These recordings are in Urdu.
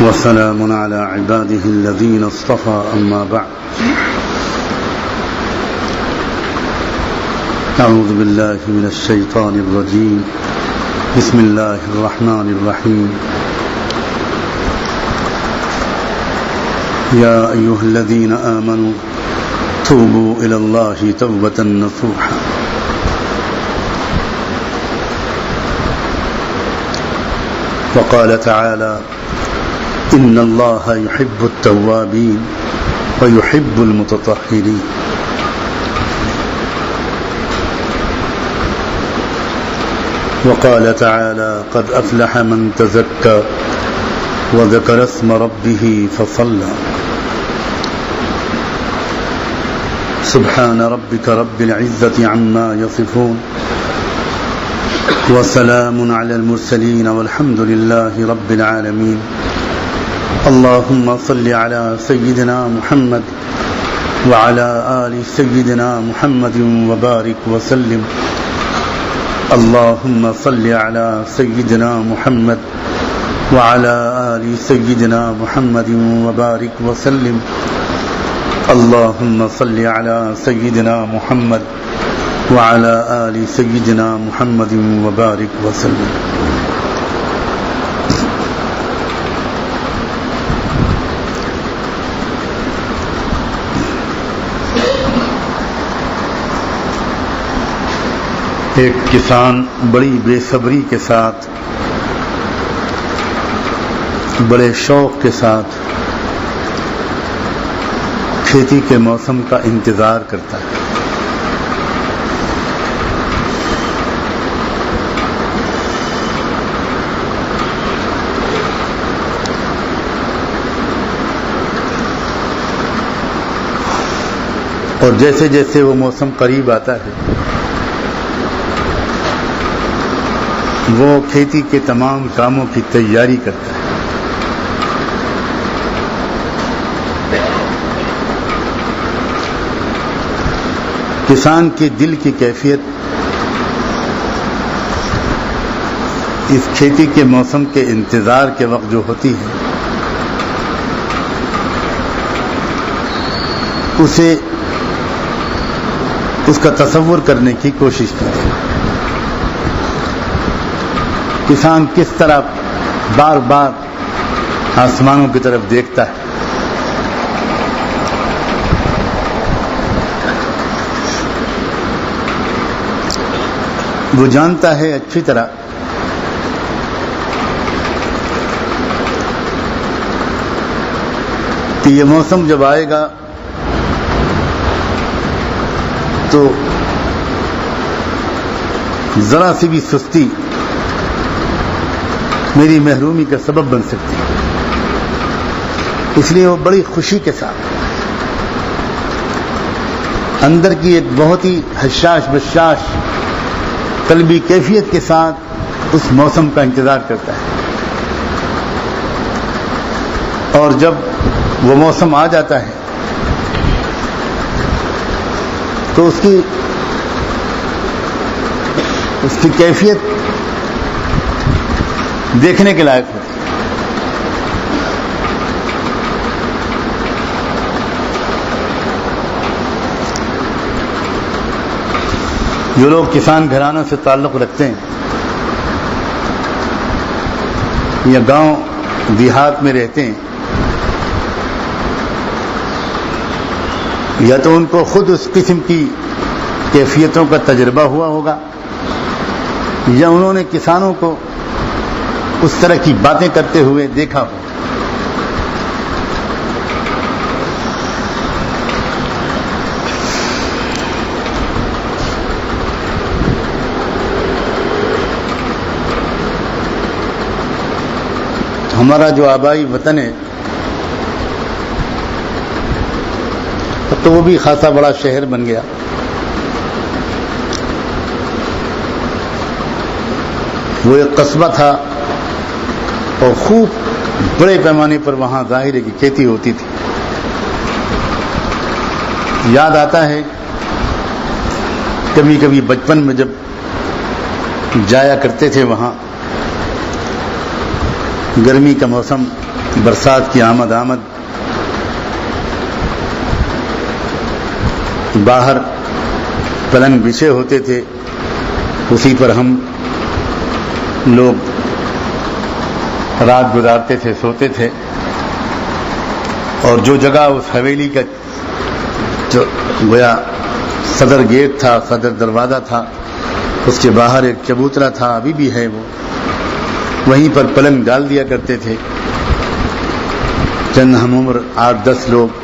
وسلام على عباده الذين اصطفى أما بعد أعوذ بالله من الشيطان الرجيم بسم الله الرحمن الرحيم يا أيها الذين آمنوا توبوا إلى الله توبة نصوحا وقال تعالى إن الله يحب التوابين ويحب المتطهرين وقال تعالى قد أفلح من تزكى وذكر اسم ربه فصلى سبحان ربك رب العزة عما يصفون وسلام على المرسلين والحمد لله رب العالمين اللهم صل على سيدنا محمد وعلى آل سيدنا محمد وبارك وسلم اللهم صل على سيدنا محمد وعلى آل سيدنا محمد وبارك وسلم اللهم صل على سيدنا محمد وعلى آل سيدنا محمد وبارك وسلم ایک کسان بڑی بے صبری کے ساتھ بڑے شوق کے ساتھ کھیتی کے موسم کا انتظار کرتا ہے اور جیسے جیسے وہ موسم قریب آتا ہے وہ کھیتی کے تمام کاموں کی تیاری کرتا ہے کسان کے دل کی کیفیت اس کھیتی کے موسم کے انتظار کے وقت جو ہوتی ہے اسے اس کا تصور کرنے کی کوشش کریں کسان کس طرح بار بار آسمانوں کی طرف دیکھتا ہے وہ جانتا ہے اچھی طرح کہ یہ موسم جب آئے گا تو ذرا سی بھی سستی میری محرومی کا سبب بن سکتی ہے اس لیے وہ بڑی خوشی کے ساتھ اندر کی ایک بہت ہی حشاش بشاش قلبی کیفیت کے ساتھ اس موسم کا انتظار کرتا ہے اور جب وہ موسم آ جاتا ہے تو اس کی کیفیت دیکھنے کے لائق ہوتی ہے جو لوگ کسان گھرانوں سے تعلق رکھتے ہیں یا گاؤں دیہات میں رہتے ہیں یا تو ان کو خود اس قسم کی کیفیتوں کا تجربہ ہوا ہوگا یا انہوں نے کسانوں کو اس طرح کی باتیں کرتے ہوئے دیکھا ہو ہمارا جو آبائی وطن ہے تو وہ بھی خاصا بڑا شہر بن گیا وہ ایک قصبہ تھا اور خوب بڑے پیمانے پر وہاں ظاہر ہے کہ کھیتی ہوتی تھی یاد آتا ہے کبھی کبھی بچپن میں جب جایا کرتے تھے وہاں گرمی کا موسم برسات کی آمد باہر پلنگ بچھے ہوتے تھے، اسی پر ہم لوگ رات گزارتے تھے، سوتے تھے. اور جو جگہ اس حویلی کا جو گویا صدر گیٹ تھا، صدر دروازہ تھا، اس کے باہر ایک چبوترا تھا، ابھی بھی ہے وہ، وہیں پر پلنگ ڈال دیا کرتے تھے. چند ہم عمر 8-10 لوگ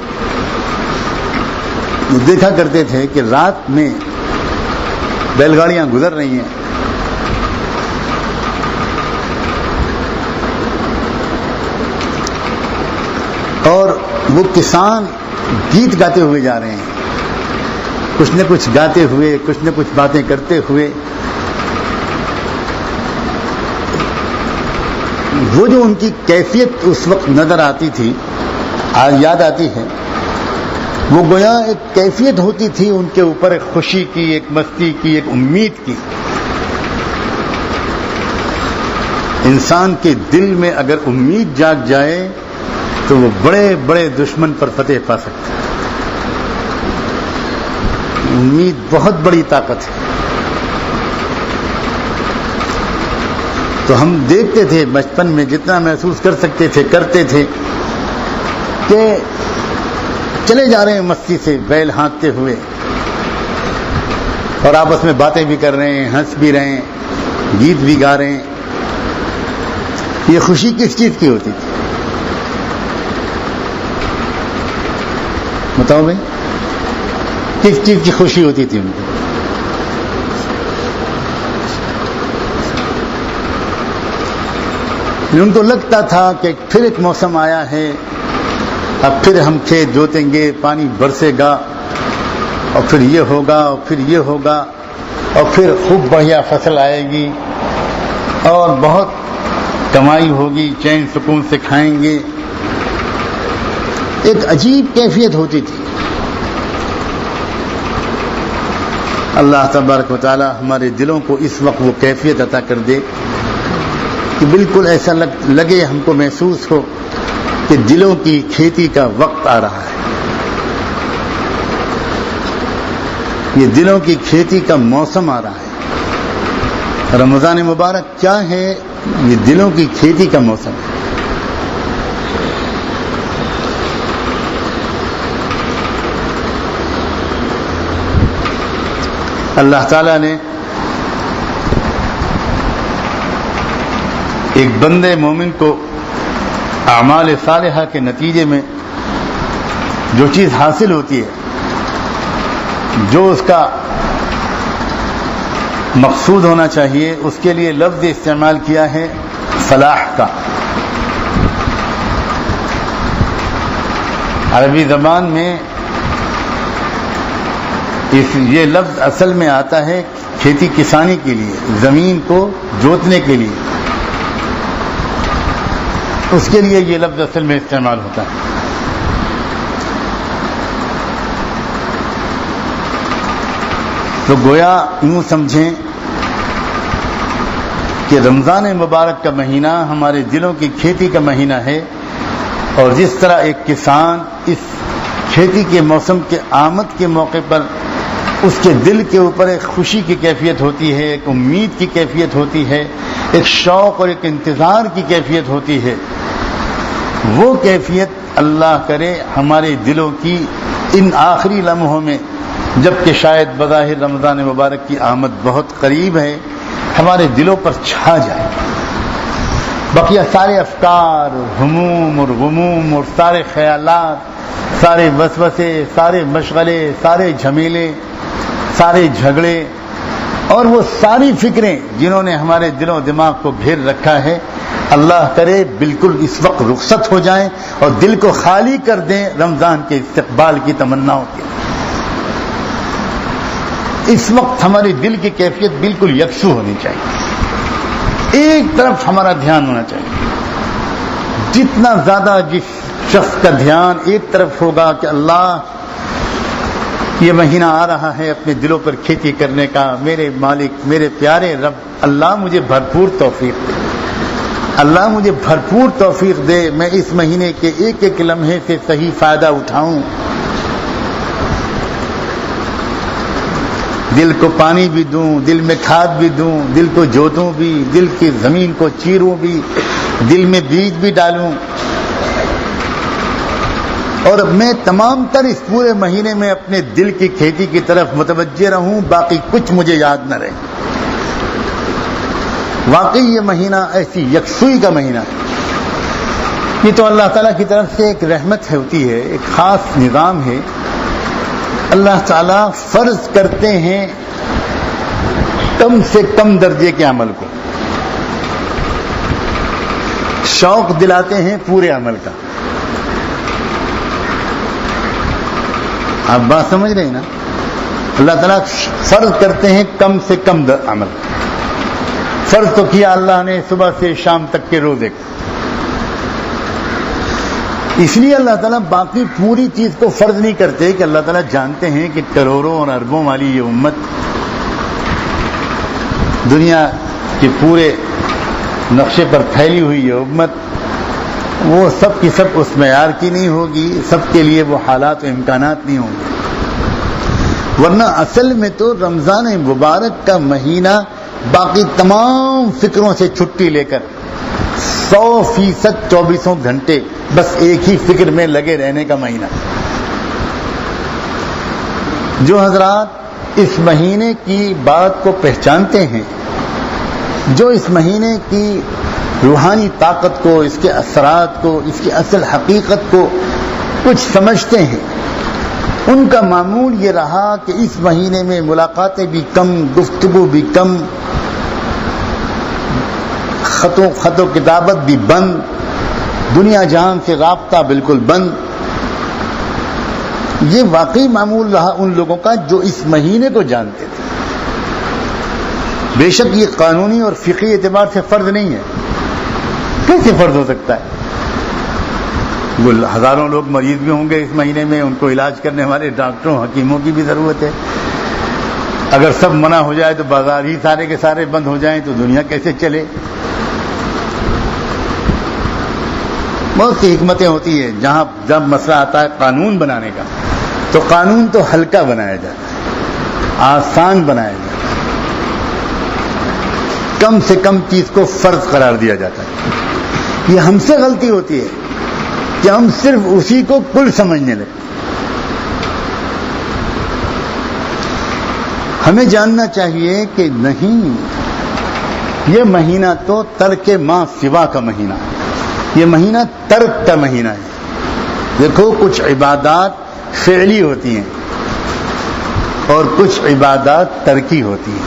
دیکھا کرتے تھے کہ رات میں بیل گاڑیاں گزر رہی ہیں، اور وہ کسان گیت گاتے ہوئے جا رہے ہیں، کچھ نہ کچھ گاتے ہوئے، کچھ نہ کچھ باتیں کرتے ہوئے. وہ جو ان کی کیفیت اس وقت نظر آتی تھی، آج یاد آتی ہے، وہ گویا ایک کیفیت ہوتی تھی ان کے اوپر، ایک خوشی کی، ایک مستی کی، ایک امید کی. انسان کے دل میں اگر امید جاگ جائے تو وہ بڑے بڑے دشمن پر فتح پا سکتا ہے. امید بہت بڑی طاقت ہے. تو ہم دیکھتے تھے بچپن میں، جتنا محسوس کر سکتے تھے کرتے تھے کہ چلے جا رہے ہیں مستی سے بیل ہانکتے ہوئے، اور آپس میں باتیں بھی کر رہے ہیں، ہنس بھی رہے ہیں، گیت بھی گا رہے ہیں. یہ خوشی کس چیز کی ہوتی تھی؟ بتاؤ بھائی، کس چیز کی خوشی ہوتی تھی ان کو؟ ان کو لگتا تھا کہ پھر ایک موسم آیا ہے، اب پھر ہم کھیت جوتیں گے، پانی برسے گا، اور پھر یہ ہوگا، اور پھر یہ ہوگا، اور پھر خوب بڑھیا فصل آئے گی، اور بہت کمائی ہوگی، چین سکون سے کھائیں گے. ایک عجیب کیفیت ہوتی تھی. اللہ تبارک و تعالی ہمارے دلوں کو اس وقت وہ کیفیت عطا کر دے کہ بالکل ایسا لگے، ہم کو محسوس ہو کہ دلوں کی کھیتی کا وقت آ رہا ہے. یہ دلوں کی کھیتی کا موسم آ رہا ہے. رمضان مبارک کیا ہے؟ یہ دلوں کی کھیتی کا موسم ہے. اللہ تعالیٰ نے ایک بندے مومن کو اعمال صالحہ کے نتیجے میں جو چیز حاصل ہوتی ہے، جو اس کا مقصود ہونا چاہیے، اس کے لیے لفظ استعمال کیا ہے فلاح کا. عربی زبان میں یہ لفظ اصل میں آتا ہے کھیتی کسانی کے لیے، زمین کو جوتنے کے لیے، اس کے لیے یہ لفظ اصل میں استعمال ہوتا ہے. تو گویا یوں سمجھیں کہ رمضان مبارک کا مہینہ ہمارے دلوں کی کھیتی کا مہینہ ہے، اور جس طرح ایک کسان اس کھیتی کے موسم کے آمد کے موقع پر اس کے دل کے اوپر ایک خوشی کی کیفیت ہوتی ہے، ایک امید کی کیفیت ہوتی ہے، ایک شوق اور ایک انتظار کی کیفیت ہوتی ہے، وہ کیفیت اللہ کرے ہمارے دلوں کی ان آخری لمحوں میں، جبکہ شاید بظاہر رمضان مبارک کی آمد بہت قریب ہے، ہمارے دلوں پر چھا جائے. بقیہ سارے افکار اور ہموم اور غموم اور سارے خیالات، سارے وسوسے، سارے مشغلے، سارے جھمیلے، سارے جھگڑے، اور وہ ساری فکریں جنہوں نے ہمارے دل و دماغ کو گھیر رکھا ہے، اللہ کرے بالکل اس وقت رخصت ہو جائیں اور دل کو خالی کر دیں رمضان کے استقبال کی تمناؤں کے. اس وقت ہماری دل کی کیفیت بالکل یکسو ہونی چاہیے، ایک طرف ہمارا دھیان ہونا چاہیے. جتنا زیادہ جس شخص کا دھیان ایک طرف ہوگا کہ اللہ یہ مہینہ آ رہا ہے اپنے دلوں پر کھیتی کرنے کا، میرے مالک، میرے پیارے رب، اللہ مجھے بھرپور توفیق دے، اللہ مجھے بھرپور توفیق دے، میں اس مہینے کے ایک ایک لمحے سے صحیح فائدہ اٹھاؤں، دل کو پانی بھی دوں، دل میں کھاد بھی دوں، دل کو جوتوں بھی، دل کی زمین کو چیروں بھی، دل میں بیج بھی ڈالوں، اور میں تمام تر اس پورے مہینے میں اپنے دل کی کھیتی کی طرف متوجہ رہوں، باقی کچھ مجھے یاد نہ رہے۔ واقعی یہ مہینہ ایسی یکسوئی کا مہینہ ہے، یہ تو اللہ تعالیٰ کی طرف سے ایک رحمت ہوتی ہے، ایک خاص نظام ہے۔ اللہ تعالیٰ فرض کرتے ہیں کم سے کم درجے کے عمل کو، شوق دلاتے ہیں پورے عمل کا۔ آپ بات سمجھ رہے ہیں نا؟ اللہ تعالیٰ فرض کرتے ہیں کم سے کم عمل۔ فرض تو کیا اللہ نے صبح سے شام تک کے روزے کا، اس لیے اللہ تعالیٰ باقی پوری چیز کو فرض نہیں کرتے کہ اللہ تعالیٰ جانتے ہیں کہ کروڑوں اور اربوں والی یہ امت دنیا کے پورے نقشے پر پھیلی ہوئی یہ امت، وہ سب کی سب اس معیار کی نہیں ہوگی، سب کے لیے وہ حالات و امکانات نہیں ہوں گے۔ ورنہ اصل میں تو رمضان مبارک کا مہینہ باقی تمام فکروں سے چھٹی لے کر 100% 24 گھنٹے بس ایک ہی فکر میں لگے رہنے کا مہینہ۔ جو حضرات اس مہینے کی بات کو پہچانتے ہیں، جو اس مہینے کی روحانی طاقت کو، اس کے اثرات کو، اس کی اصل حقیقت کو کچھ سمجھتے ہیں، ان کا معمول یہ رہا کہ اس مہینے میں ملاقاتیں بھی کم، گفتگو بھی کم، خط و کتابت بھی بند، دنیا جہان سے رابطہ بالکل بند۔ یہ واقعی معمول رہا ان لوگوں کا جو اس مہینے کو جانتے تھے۔ بے شک یہ قانونی اور فقہی اعتبار سے فرض نہیں ہے، کیسے فرض ہو سکتا ہے؟ ہزاروں لوگ مریض بھی ہوں گے اس مہینے میں، ان کو علاج کرنے والے ڈاکٹروں حکیموں کی بھی ضرورت ہے۔ اگر سب منع ہو جائے تو بازار ہی سارے کے سارے بند ہو جائیں تو دنیا کیسے چلے؟ بہت سی حکمتیں ہوتی ہیں۔ جب مسئلہ آتا ہے قانون بنانے کا تو قانون تو ہلکا بنایا جاتا ہے، آسان بنایا جاتا ہے، کم سے کم چیز کو فرض قرار دیا جاتا ہے۔ یہ ہم سے غلطی ہوتی ہے کہ ہم صرف اسی کو کل سمجھنے لگے۔ ہمیں جاننا چاہیے کہ نہیں، یہ مہینہ تو ترک ما سوا کا مہینہ ہے، یہ مہینہ ترک کا مہینہ ہے۔ دیکھو کچھ عبادات فعلی ہوتی ہیں اور کچھ عبادات ترکی ہوتی ہیں۔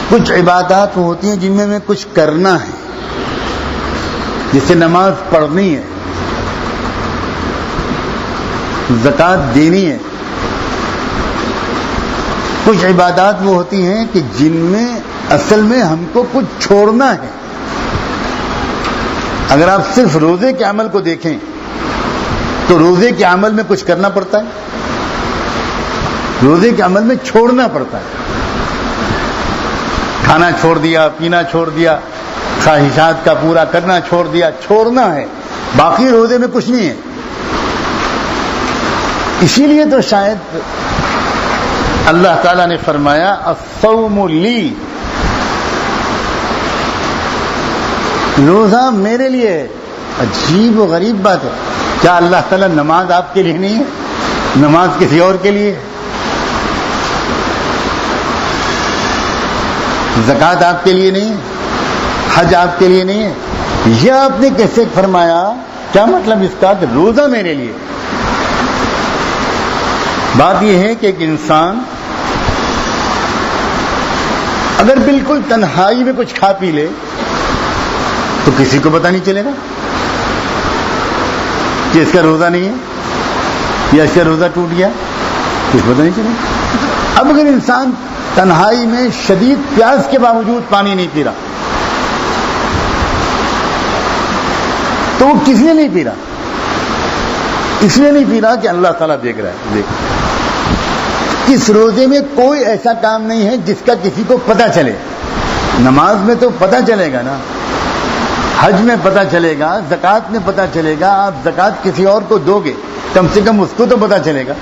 کچھ عبادات وہ ہوتی ہیں جن میں ہمیں کچھ کرنا ہے، جیسے نماز پڑھنی ہے، زکوٰۃ دینی ہے۔ کچھ عبادات وہ ہوتی ہیں کہ جن میں اصل میں ہم کو کچھ چھوڑنا ہے۔ اگر آپ صرف روزے کے عمل کو دیکھیں تو روزے کے عمل میں کچھ کرنا پڑتا ہے، روزے کے عمل میں چھوڑنا پڑتا ہے۔ کھانا چھوڑ دیا، پینا چھوڑ دیا، خواہشات کا پورا کرنا چھوڑ دیا، چھوڑنا ہے، باقی روزے میں کچھ نہیں ہے۔ اسی لیے تو شاید اللہ تعالیٰ نے فرمایا الصوم لی، روزہ میرے لیے ہے۔ عجیب و غریب بات ہے، کیا اللہ تعالیٰ نماز آپ کے لیے نہیں ہے؟ نماز کسی اور کے لیے ہے؟ زکوٰۃ آپ کے لیے نہیں ہے؟ حج آپ کے لیے نہیں ہے؟ یہ آپ نے کیسے فرمایا؟ کیا مطلب اس کا کہ روزہ میرے لیے؟ بات یہ ہے کہ ایک انسان اگر بالکل تنہائی میں کچھ کھا پی لے تو کسی کو پتہ نہیں چلے گا کہ اس کا روزہ نہیں ہے یا اس کا روزہ ٹوٹ گیا، کچھ پتہ نہیں چلے گا۔ اب اگر انسان تنہائی میں شدید پیاس کے باوجود پانی نہیں پی رہا تو وہ کس لیے نہیں پی رہا؟ اس لیے نہیں پی رہا کہ اللہ تعالیٰ دیکھ رہا ہے۔ دیکھ، اس روزے میں کوئی ایسا کام نہیں ہے جس کا کسی کو پتہ چلے۔ نماز میں تو پتہ چلے گا نا، حج میں پتہ چلے گا، زکوٰۃ میں پتہ چلے گا، آپ زکوٰۃ کسی اور کو دو گے کم سے کم اس کو تو پتہ چلے گا.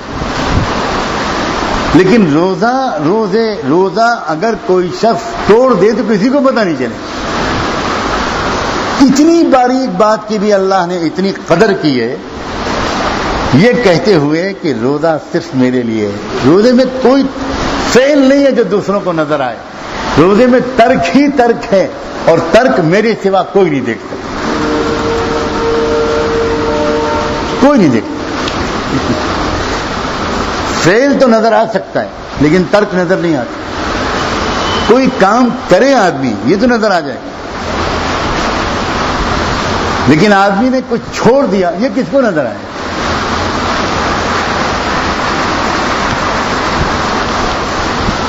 لیکن روزہ اگر کوئی شخص توڑ دے تو کسی کو پتہ نہیں چلے. اتنی باریک بات کی بھی اللہ نے اتنی قدر کی ہے، یہ کہتے ہوئے کہ روزہ صرف میرے لیے ہے. روزے میں کوئی فعل نہیں ہے جو دوسروں کو نظر آئے. روزے میں ترک ہی ترک ہے، اور ترک میرے سوا کوئی نہیں دیکھتا، کوئی نہیں دیکھتا. فعل تو نظر آ سکتا ہے لیکن ترک نظر نہیں آتا. کوئی کام کرے آدمی یہ تو نظر آ جائے، لیکن آدمی نے کچھ چھوڑ دیا یہ کس کو نظر آئے؟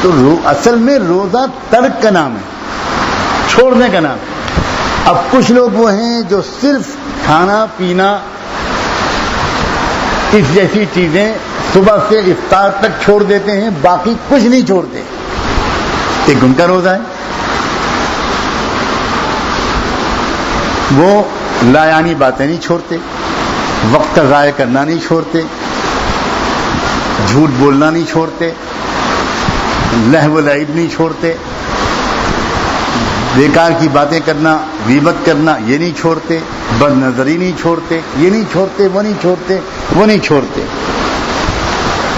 تو اصل میں روزہ ترک کا نام ہے، چھوڑنے کا نام ہے. اب کچھ لوگ وہ ہیں جو صرف کھانا پینا اس جیسی چیزیں صبح سے افطار تک چھوڑ دیتے ہیں، باقی کچھ نہیں چھوڑتے. ایک ان کا روزہ ہے. وہ لایانی باتیں نہیں چھوڑتے، وقت کا ضائع کرنا نہیں چھوڑتے، جھوٹ بولنا نہیں چھوڑتے، لہو و لعب نہیں چھوڑتے، بیکار کی باتیں کرنا، غیبت کرنا یہ نہیں چھوڑتے، بد نظری نہیں چھوڑتے، یہ نہیں چھوڑتے، وہ نہیں چھوڑتے، وہ نہیں چھوڑتے.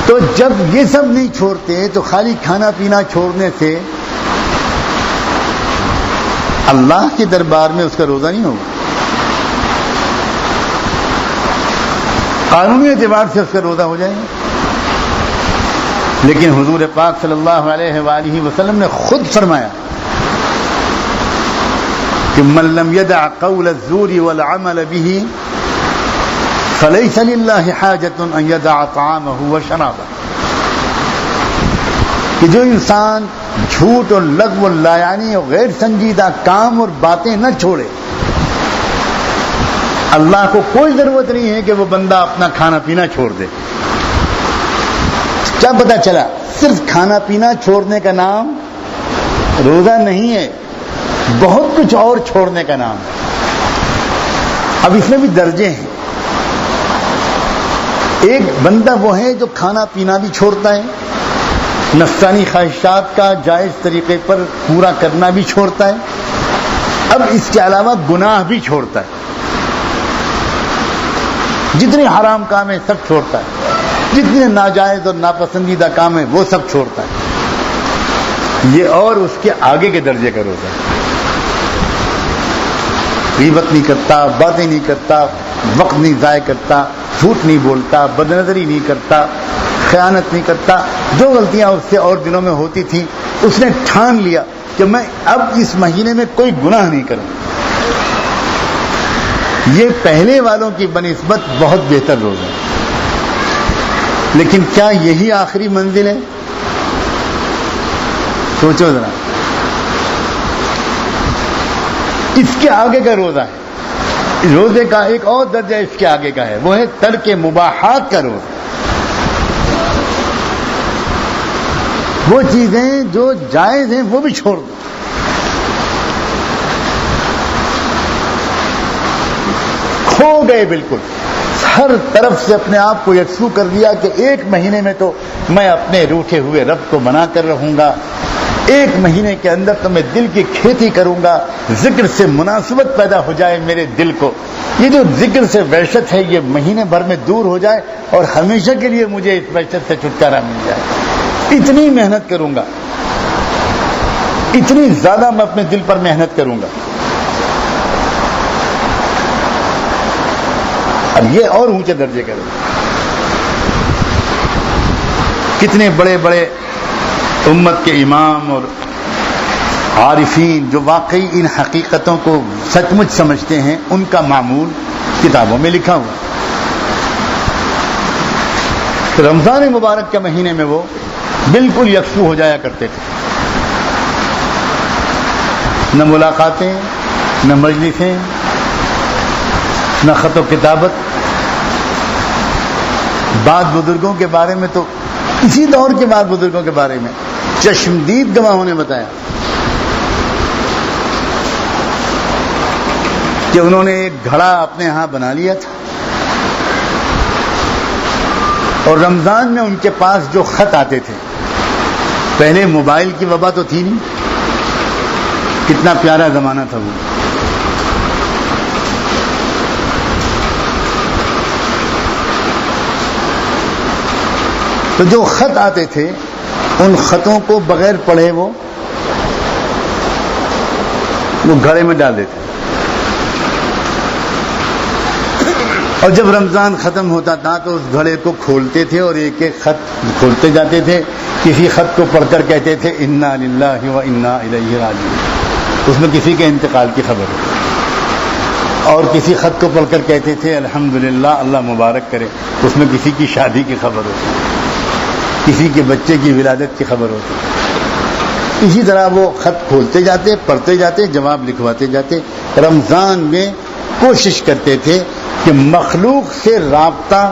تو جب یہ سب نہیں چھوڑتے تو خالی کھانا پینا چھوڑنے سے اللہ کے دربار میں اس کا روزہ نہیں ہوگا. قانونی اعتبار سے اس کا روزہ ہو جائے گا، لیکن حضور پاک صلی اللہ علیہ وآلہ وسلم نے خود فرمایا کہ من لم يدع قول الزور والعمل به فليس لله حاجة ان يدع طعامه وشرابه. کہ جو انسان جھوٹ اور لغو اور لایانی اور غیر سنجیدہ کام اور باتیں نہ چھوڑے، اللہ کو کوئی ضرورت نہیں ہے کہ وہ بندہ اپنا کھانا پینا چھوڑ دے. کیا پتہ چلا؟ صرف کھانا پینا چھوڑنے کا نام روزہ نہیں ہے، بہت کچھ اور چھوڑنے کا نام ہے. اب اس میں بھی درجے ہیں. ایک بندہ وہ ہے جو کھانا پینا بھی چھوڑتا ہے، نفسانی خواہشات کا جائز طریقے پر پورا کرنا بھی چھوڑتا ہے، اب اس کے علاوہ گناہ بھی چھوڑتا ہے. جتنے حرام کام ہیں سب چھوڑتا ہے، جتنے ناجائز اور ناپسندیدہ کام ہیں وہ سب چھوڑتا ہے. یہ اور اس کے آگے کے درجے کا روزہ ہے. غیبت نہیں کرتا، باتیں نہیں کرتا، وقت نہیں ضائع کرتا، جھوٹ نہیں بولتا، بدنظری نہیں کرتا، خیانت نہیں کرتا. جو غلطیاں اس سے اور دنوں میں ہوتی تھیں اس نے ٹھان لیا کہ میں اب اس مہینے میں کوئی گناہ نہیں کروں. یہ پہلے والوں کی بنسبت بہت بہتر روزہ ہے. لیکن کیا یہی آخری منزل ہے؟ سوچو ذرا. اس کے آگے کا روزہ ہے. روزے کا ایک اور درجہ اس کے آگے کا ہے، وہ ہے ترک مباحات کا روزہ. وہ چیزیں جو جائز ہیں وہ بھی چھوڑ دو. کھو گئے بالکل، ہر طرف سے اپنے آپ کو یکسو کر دیا کہ ایک مہینے میں تو میں اپنے روٹھے ہوئے رب کو منا کر رہوں گا، ایک مہینے کے اندر تو میں دل کی کھیتی کروں گا، ذکر سے مناسبت پیدا ہو جائے میرے دل کو، یہ جو ذکر سے وحشت ہے یہ مہینے بھر میں دور ہو جائے اور ہمیشہ کے لیے مجھے اس وحشت سے چھٹکارا مل جائے. اتنی محنت کروں گا، اتنی زیادہ میں اپنے دل پر محنت کروں گا. اب یہ اور اونچے درجے کا روزہ. کتنے بڑے بڑے امت کے امام اور عارفین جو واقعی ان حقیقتوں کو سچ مچ سمجھتے ہیں، ان کا معمول کتابوں میں لکھا ہوا. رمضان مبارک کے مہینے میں وہ بالکل یکسو ہو جایا کرتے تھے. نہ ملاقاتیں، نہ مجلسیں، نہ خط و کتابت. بعض بزرگوں کے بارے میں تو اسی دور کے بعد بزرگوں کے بارے میں چشمدید گواہوں نے بتایا کہ انہوں نے ایک گھڑا اپنے ہاں بنا لیا تھا اور رمضان میں ان کے پاس جو خط آتے تھے، پہلے موبائل کی وبا تو تھی نہیں، کتنا پیارا زمانہ تھا وہ، تو جو خط آتے تھے ان خطوں کو بغیر پڑھے وہ گھڑے میں ڈال دیتے، اور جب رمضان ختم ہوتا تھا تو اس گھڑے کو کھولتے تھے اور ایک ایک خط کھولتے جاتے تھے، کسی خط کو پڑھ کر کہتے تھے انا للہ و انا الیہ راجعون، اس میں کسی کے انتقال کی خبر ہو، اور کسی خط کو پڑھ کر کہتے تھے الحمدللہ اللہ مبارک کرے، اس میں کسی کی شادی کی خبر ہوتی، کسی کے بچے کی ولادت کی خبر ہوتی۔ اسی طرح وہ خط کھولتے جاتے، پڑھتے جاتے، جواب لکھواتے جاتے۔ رمضان میں کوشش کرتے تھے کہ مخلوق سے رابطہ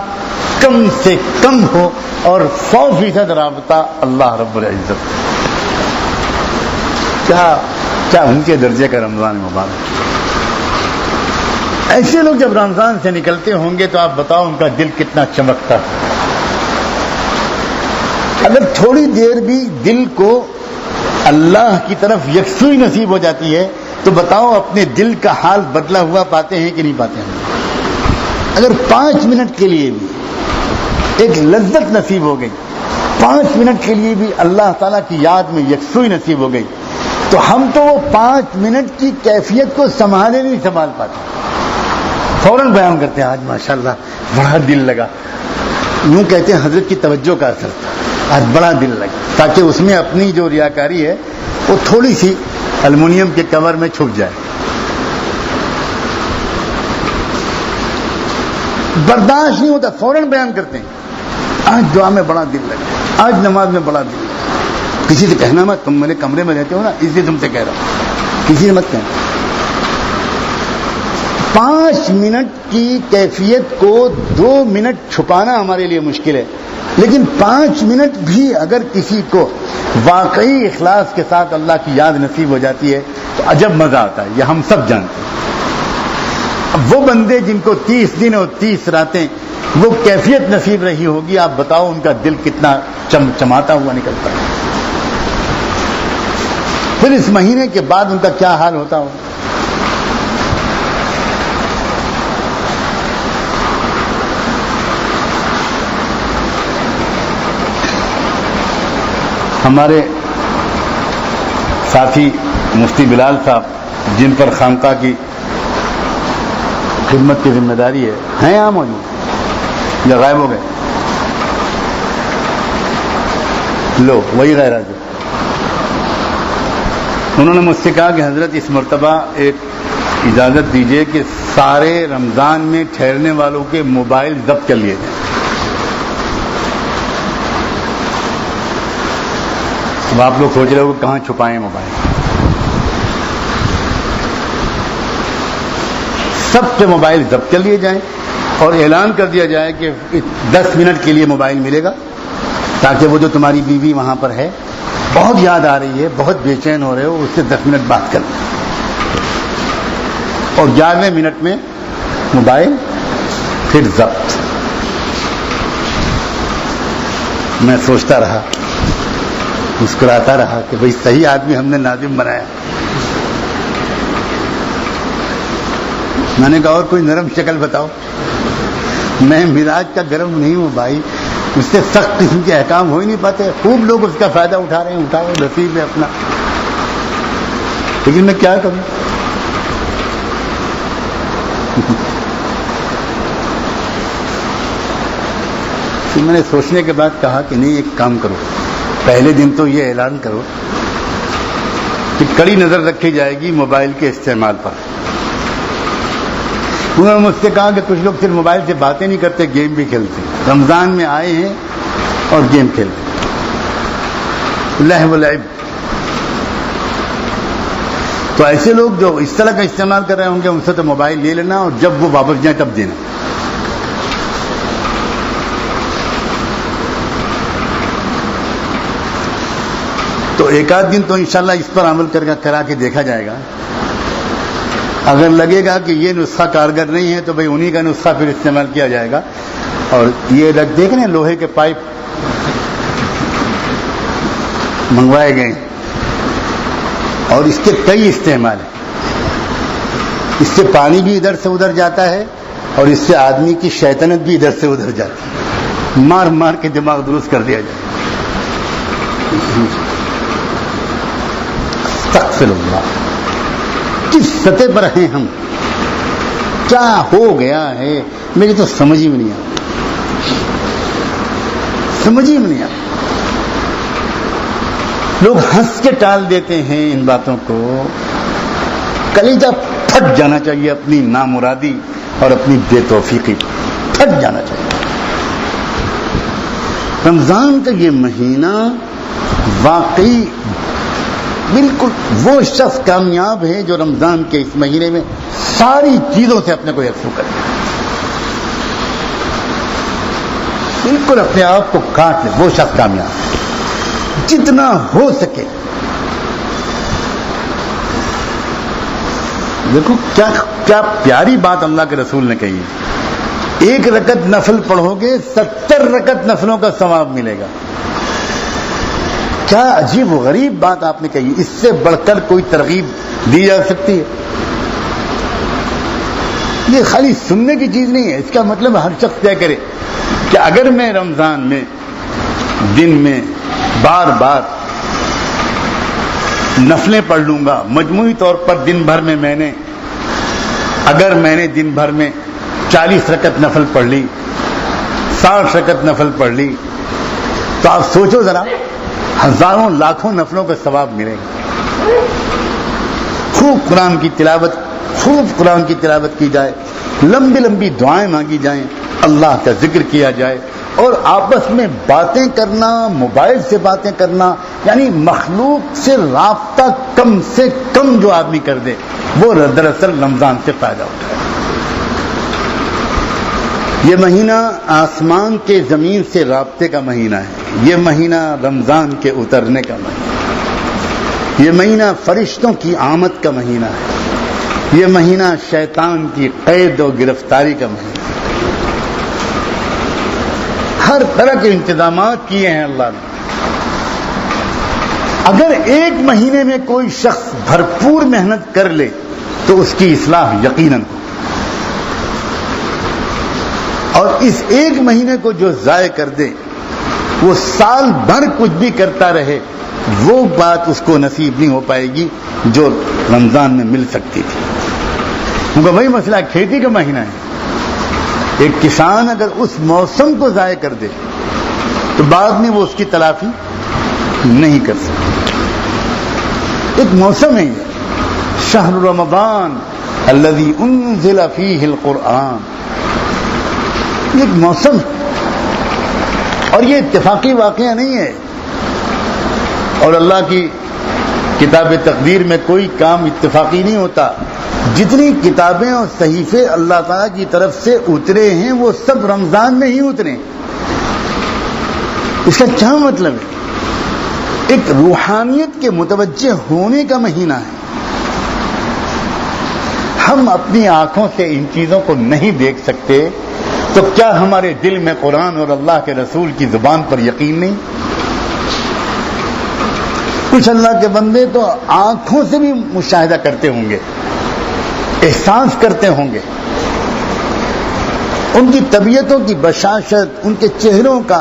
کم سے کم ہو اور 100% رابطہ اللہ رب العزت۔ کیا ان کے درجے کا رمضان مبارک۔ ایسے لوگ جب رمضان سے نکلتے ہوں گے تو آپ بتاؤ ان کا دل کتنا چمکتا ہے۔ اگر تھوڑی دیر بھی دل کو اللہ کی طرف یکسوئی نصیب ہو جاتی ہے تو بتاؤ اپنے دل کا حال بدلا ہوا پاتے ہیں کہ نہیں پاتے ہیں؟ اگر 5 منٹ کے لیے بھی ایک لذت نصیب ہو گئی، 5 منٹ کے لیے بھی اللہ تعالیٰ کی یاد میں یکسوئی نصیب ہو گئی، تو ہم تو وہ 5 منٹ کی کیفیت کو نہیں سنبھال پاتے، فوراً بیان کرتے ہیں آج ماشاءاللہ بڑا دل لگا، یوں کہتے ہیں حضرت کی توجہ کا اثر تھا، آج بڑا دل لگا، تاکہ اس میں اپنی جو ریاکاری ہے وہ تھوڑی سی المونیم کے کور میں چھپ جائے۔ برداشت نہیں ہوتا، فوراً بیان کرتے ہیں آج دعا میں بڑا دل لگا، آج نماز میں بڑا دل لگا۔ کسی سے کہنا مت، تم میرے کمرے میں رہتے ہو نا اس لیے تم سے کہہ رہا ہوں، کسی سے مت کہنا۔ 5 منٹ کی کیفیت کو 2 منٹ چھپانا ہمارے لیے مشکل ہے، لیکن 5 منٹ بھی اگر کسی کو واقعی اخلاص کے ساتھ اللہ کی یاد نصیب ہو جاتی ہے تو عجب مزہ آتا ہے، یہ ہم سب جانتے ہیں۔ اب وہ بندے جن کو 30 دن اور 30 راتیں وہ کیفیت نصیب رہی ہوگی، آپ بتاؤ ان کا دل کتنا چمچماتا ہوا نکلتا ہے، پھر اس مہینے کے بعد ان کا کیا حال ہوتا ہو۔ ہمارے ساتھی مفتی بلال صاحب جن پر خانقاہ کی خدمت کی ذمہ داری ہے، ہیں یہاں موجود یا غائب ہو گئے؟ لو وہی غیر حاضر۔ انہوں نے مجھ سے کہا کہ حضرت اس مرتبہ ایک اجازت دیجیے کہ سارے رمضان میں ٹھہرنے والوں کے موبائل ضبط کر لیے جائیں۔ اب آپ لوگ سوچ رہے ہو کہ کہاں چھپائیں موبائل، سب سے موبائل ضبط کر لیے جائیں اور اعلان کر دیا جائے کہ 10 منٹ کے لیے موبائل ملے گا، تاکہ وہ جو تمہاری بیوی وہاں پر ہے بہت یاد آ رہی ہے، بہت بے چین ہو رہے ہو، اس سے 10 منٹ بات کر لیں، اور 11ویں منٹ میں موبائل پھر ضبط۔ میں سوچتا رہا، مسکراتا رہا کہ بھئی صحیح آدمی ہم نے ناظم بنایا۔ میں نے کہا اور کوئی نرم شکل بتاؤ، میں مزاج کا گرم نہیں ہوں بھائی، اس سے سخت قسم کے احکام ہو ہی نہیں پاتے، خوب لوگ اس کا فائدہ اٹھا رہے ہیں، اٹھاؤ نصیب ہے اپنا، لیکن میں کیا کروں۔ میں نے سوچنے کے بعد کہا کہ نہیں، ایک کام کرو، پہلے دن تو یہ اعلان کرو کہ کڑی نظر رکھی جائے گی موبائل کے استعمال پر۔ انہوں نے مجھ سے کہا کہ کچھ لوگ صرف موبائل سے باتیں نہیں کرتے، گیم بھی کھیلتے ہیں، رمضان میں آئے ہیں اور گیم کھیلتے ہیں، لہو و لعب۔ تو ایسے لوگ جو اس طرح کا استعمال کر رہے ہوں گے ان سے تو موبائل لے لینا اور جب وہ واپس جائیں تب دینا۔ تو ایک آدھ دن تو انشاءاللہ اس پر عمل کرا کے دیکھا جائے گا۔ اگر لگے گا کہ یہ نسخہ کارگر نہیں ہے تو بھئی انہی کا نسخہ پھر استعمال کیا جائے گا. اور یہ دیکھ رہے ہیں لوہے کے پائپ منگوائے گئے اور اس کے کئی استعمال ہیں. اس سے پانی بھی ادھر سے ادھر جاتا ہے اور اس سے آدمی کی شیطنت بھی ادھر سے ادھر جاتی ہے. مار مار کے دماغ درست کر دیا جائے. استغفر اللہ. کس سطح پر ہیں ہم؟ کیا ہو گیا ہے میری تو سمجھ ہی میں نہیں آتا. سمجھ ہی میں نہیں آتا. لوگ ہنس کے ٹال دیتے ہیں ان باتوں کو. کلیجہ پھٹ جانا چاہیے اپنی نامرادی اور اپنی بے توفیقی. پھٹ جانا چاہیے. رمضان کا یہ مہینہ واقعی بالکل وہ شخص کامیاب ہے جو رمضان کے اس مہینے میں ساری چیزوں سے اپنے کو یکسو کرے. بالکل اپنے آپ کو کاٹ لے. وہ شخص کامیاب ہے. جتنا ہو سکے. دیکھو کیا پیاری بات اللہ کے رسول نے کہی ہے. 1 رکعت نفل پڑھو گے 70 رکعت نفلوں کا ثواب ملے گا. کیا عجیب و غریب بات آپ نے کہی. اس سے بڑھ کر کوئی ترغیب دی جا سکتی ہے؟ یہ خالی سننے کی چیز نہیں ہے. اس کا مطلب ہر شخص طے کرے کہ اگر میں رمضان میں دن میں بار بار نفلیں پڑھ لوں گا، مجموعی طور پر دن بھر میں نے اگر میں نے دن بھر میں 40 رکعت نفل پڑھ لی، 60 رکعت نفل پڑھ لی، تو آپ سوچو ذرا ہزاروں لاکھوں نفلوں کا ثواب ملے گا. خوب قرآن کی تلاوت کی جائے، لمبی لمبی دعائیں مانگی جائیں، اللہ کا ذکر کیا جائے، اور آپس میں باتیں کرنا، موبائل سے باتیں کرنا، یعنی مخلوق سے رابطہ کم سے کم جو آدمی کر دے وہ دراصل رمضان سے فائدہ اٹھائے. یہ مہینہ آسمان کے زمین سے رابطے کا مہینہ ہے. یہ مہینہ رمضان کے اترنے کا مہینہ ہے. یہ مہینہ فرشتوں کی آمد کا مہینہ ہے. یہ مہینہ شیطان کی قید و گرفتاری کا مہینہ ہے. ہر طرح کے انتظامات کیے ہیں اللہ نے. اگر ایک مہینے میں کوئی شخص بھرپور محنت کر لے تو اس کی اصلاح یقیناً ہو. اور اس ایک مہینے کو جو ضائع کر دے وہ سال بھر کچھ بھی کرتا رہے وہ بات اس کو نصیب نہیں ہو پائے گی جو رمضان میں مل سکتی تھی. کیونکہ وہی مسئلہ کھیتی کا مہینہ ہے. ایک کسان اگر اس موسم کو ضائع کر دے تو بعد میں وہ اس کی تلافی نہیں کر سکتا. ایک موسم ہے یہ. شہر رمضان الذی انزل فیہ القرآن. یہ ایک موسم اور یہ اتفاقی واقعہ نہیں ہے. اور اللہ کی کتاب تقدیر میں کوئی کام اتفاقی نہیں ہوتا. جتنی کتابیں اور صحیفے اللہ تعالیٰ کی طرف سے اترے ہیں وہ سب رمضان میں ہی اترے. اس کا کیا مطلب ہے؟ ایک روحانیت کے متوجہ ہونے کا مہینہ ہے. ہم اپنی آنکھوں سے ان چیزوں کو نہیں دیکھ سکتے تو کیا ہمارے دل میں قرآن اور اللہ کے رسول کی زبان پر یقین نہیں؟ کچھ اللہ کے بندے تو آنکھوں سے بھی مشاہدہ کرتے ہوں گے، احساس کرتے ہوں گے. ان کی طبیعتوں کی بشاشت، ان کے چہروں کا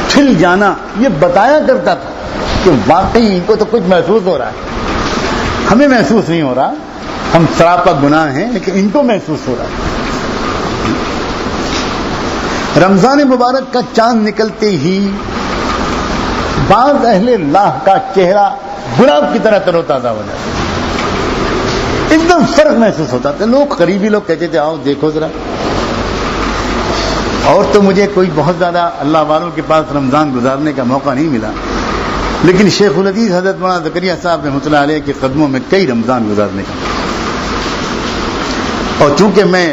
کھل جانا یہ بتایا کرتا تھا کہ واقعی ان کو تو کچھ محسوس ہو رہا ہے. ہمیں محسوس نہیں ہو رہا، ہم سراپا گناہ ہیں، لیکن ان کو محسوس ہو رہا ہے. رمضان مبارک کا چاند نکلتے ہی بعض اہل اللہ کا چہرہ گلاب کی طرح تر و تازہ ہو جاتا ہے. ایک دم فرق محسوس ہوتا تھا. لوگ قریبی لوگ کہتے تھے آؤ دیکھو ذرا. اور تو مجھے کوئی بہت زیادہ اللہ والوں کے پاس رمضان گزارنے کا موقع نہیں ملا، لیکن شیخ العزیز حضرت مولانا زکریا صاحب رحمۃ اللہ علیہ کے قدموں میں کئی رمضان گزارنے کا. اور چونکہ میں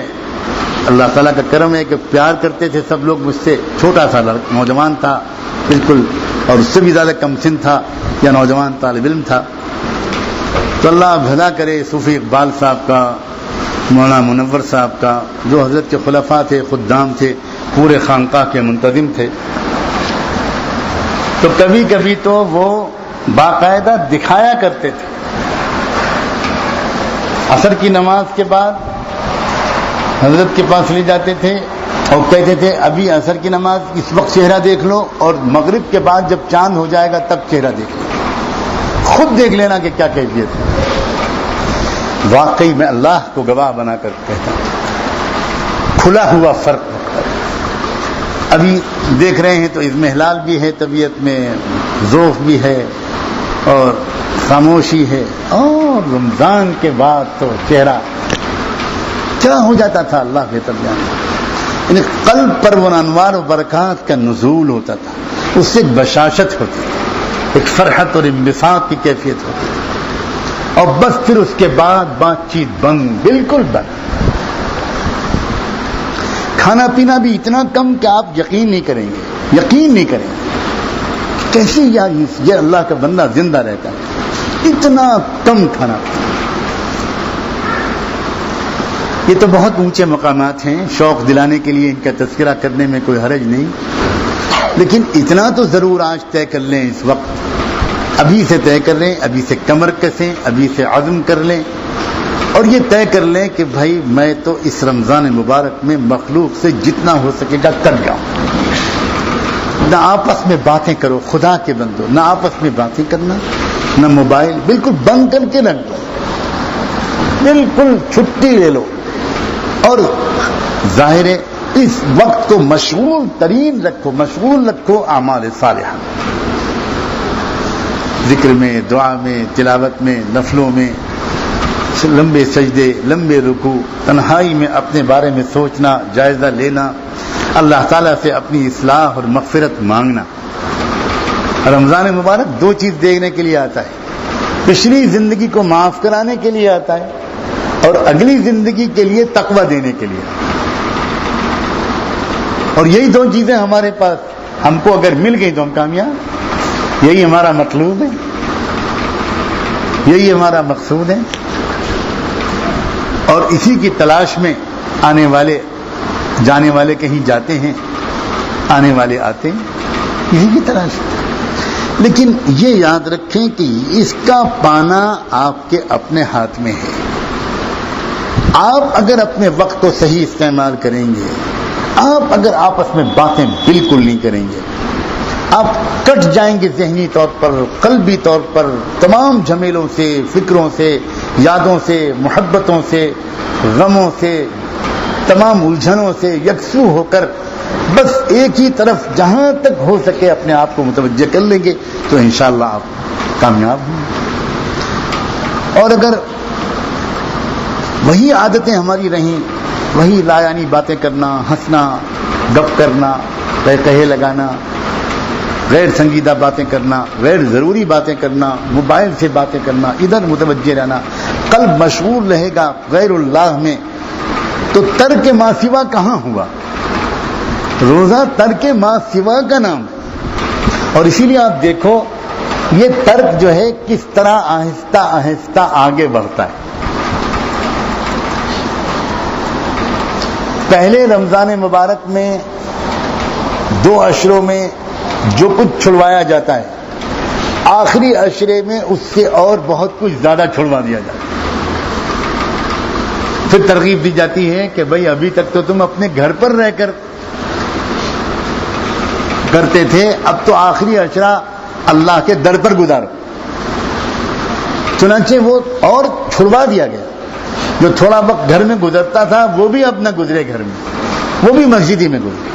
اللہ تعالیٰ کا کرم ہے کہ پیار کرتے تھے سب لوگ مجھ سے. چھوٹا سا نوجوان تھا بالکل، اور اس سے بھی زیادہ کم سن تھا یا نوجوان طالب علم تھا. تو اللہ بھلا کرے صوفی اقبال صاحب کا، مولانا منور صاحب کا، جو حضرت کے خلفاء تھے، خدام تھے، پورے خانقاہ کے منتظم تھے، تو کبھی کبھی تو وہ باقاعدہ دکھایا کرتے تھے. عصر کی نماز کے بعد حضرت کے پاس لے جاتے تھے اور کہتے تھے ابھی عصر کی نماز اس وقت چہرہ دیکھ لو، اور مغرب کے بعد جب چاند ہو جائے گا تب چہرہ دیکھ لو، خود دیکھ لینا کہ کیا کیفیت ہے. واقعی میں اللہ کو گواہ بنا کر کہتا ہوں، کھلا ہوا فرق. ابھی دیکھ رہے ہیں تو اضمحلال بھی ہے، طبیعت میں ذوف بھی ہے اور خاموشی ہے، اور رمضان کے بعد تو چہرہ کیا ہو جاتا تھا اللہ بہتر جانتا. یعنی قلب پر وہ انوار و برکات کا نزول ہوتا تھا، اس سے ایک بشاشت ہوتی تھی، ایک فرحت اور انبساط کی کیفیت ہوتی تھی، اور بس پھر اس کے بعد بات چیت بند، بالکل بند. کھانا پینا بھی اتنا کم کہ آپ یقین نہیں کریں گے کیسے یہ اللہ کا بندہ زندہ رہتا ہے، اتنا کم کھانا. یہ تو بہت اونچے مقامات ہیں، شوق دلانے کے لیے ان کا تذکرہ کرنے میں کوئی حرج نہیں، لیکن اتنا تو ضرور آج طے کر لیں، اس وقت ابھی سے طے کر لیں، ابھی سے کمر کسیں، ابھی سے عزم کر لیں، اور یہ طے کر لیں کہ بھائی میں تو اس رمضان مبارک میں مخلوق سے جتنا ہو سکے گا کر جاؤں. نہ آپس میں باتیں کرو، خدا کے بندو، نہ آپس میں باتیں کرنا، نہ موبائل، بالکل بند کر کے رکھ دو، بالکل چھٹی لے لو. اور ظاہر ہے اس وقت کو مشغول رکھو اعمال صالحہ، ذکر میں، دعا میں، تلاوت میں، نفلوں میں، لمبے سجدے، لمبے رکوع، تنہائی میں اپنے بارے میں سوچنا، جائزہ لینا، اللہ تعالیٰ سے اپنی اصلاح اور مغفرت مانگنا. رمضان مبارک دو چیز دیکھنے کے لیے آتا ہے، پچھلی زندگی کو معاف کرانے کے لیے آتا ہے، اور اگلی زندگی کے لیے تقویٰ دینے کے لیے. اور یہی دو چیزیں ہمارے پاس، ہم کو اگر مل گئی تو ہم کامیاب. یہی ہمارا مطلوب ہے، یہی ہمارا مقصود ہے، اور اسی کی تلاش میں آنے والے جانے والے کہیں جاتے ہیں، آنے والے آتے ہیں، اسی کی تلاش. لیکن یہ یاد رکھیں کہ اس کا پانا آپ کے اپنے ہاتھ میں ہے. آپ اگر اپنے وقت کو صحیح استعمال کریں گے، آپ اگر آپس میں باتیں بالکل نہیں کریں گے، آپ کٹ جائیں گے ذہنی طور پر، قلبی طور پر، تمام جھمیلوں سے، فکروں سے، یادوں سے، محبتوں سے، غموں سے، تمام الجھنوں سے یکسو ہو کر بس ایک ہی طرف جہاں تک ہو سکے اپنے آپ کو متوجہ کر لیں گے تو انشاءاللہ آپ کامیاب ہوں. اور اگر وہی عادتیں ہماری رہیں، وہی لایانی باتیں کرنا، ہنسنا، گپ کرنا، کہے لگانا، غیر سنجیدہ باتیں کرنا، غیر ضروری باتیں کرنا، موبائل سے باتیں کرنا، ادھر متوجہ رہنا، قلب مشغول رہے گا غیر اللہ میں، تو ترک ما سوا کہاں ہوا؟ روزہ ترک ما سوا کا نام ہے. اور اسی لیے آپ دیکھو یہ ترک جو ہے کس طرح آہستہ آہستہ آگے بڑھتا ہے. پہلے رمضان مبارک میں 2 عشروں میں جو کچھ چھڑوایا جاتا ہے، آخری عشرے میں اس سے اور بہت کچھ زیادہ چھڑوا دیا جاتا ہے. پھر ترغیب دی جاتی ہے کہ بھئی ابھی تک تو تم اپنے گھر پر رہ کر کرتے تھے، اب تو آخری عشرہ اللہ کے در پر گزارو. چنانچہ وہ اور چھڑوا دیا گیا. جو تھوڑا وقت گھر میں گزرتا تھا وہ بھی اب نہ گزرے گھر میں، وہ بھی مسجد ہی میں گزرے.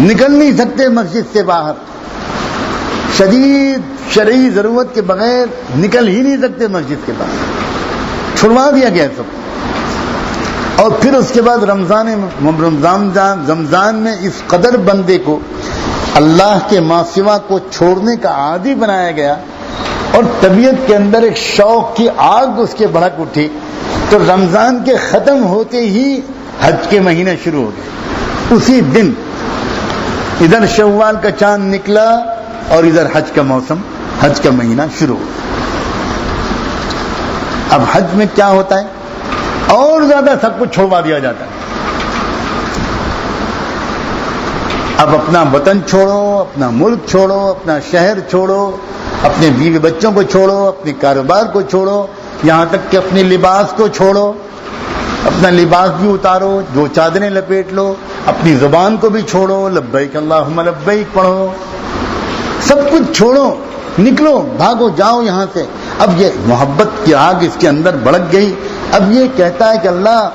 نکل نہیں سکتے مسجد سے باہر، شدید شرعی ضرورت کے بغیر نکل ہی نہیں سکتے مسجد کے باہر. چھڑوا دیا گیا سب. اور پھر اس کے بعد رمضان میں اس قدر بندے کو اللہ کے ما سوا کو چھوڑنے کا عادی بنایا گیا، اور طبیعت کے اندر ایک شوق کی آگ اس کے بھڑک اٹھی. تو رمضان کے ختم ہوتے ہی حج کے مہینے شروع ہو گئے. اسی دن ادھر شوال کا چاند نکلا اور ادھر حج کا موسم، حج کا مہینہ شروع ہو. اب حج میں کیا ہوتا ہے، اور زیادہ سب کچھ چھوڑوا دیا جاتا ہے. اب اپنا وطن چھوڑو، اپنا ملک چھوڑو، اپنا شہر چھوڑو، اپنے بیوی بچوں کو چھوڑو، اپنے کاروبار کو چھوڑو، یہاں تک کہ اپنے لباس کو چھوڑو، اپنا لباس بھی اتارو، جو چادریں لپیٹ لو، اپنی زبان کو بھی چھوڑو، لبیک اللہم لبیک پڑھو، سب کچھ چھوڑو، نکلو، بھاگو، جاؤ یہاں سے. اب یہ محبت کی آگ اس کے اندر بھڑک گئی. اب یہ کہتا ہے کہ اللہ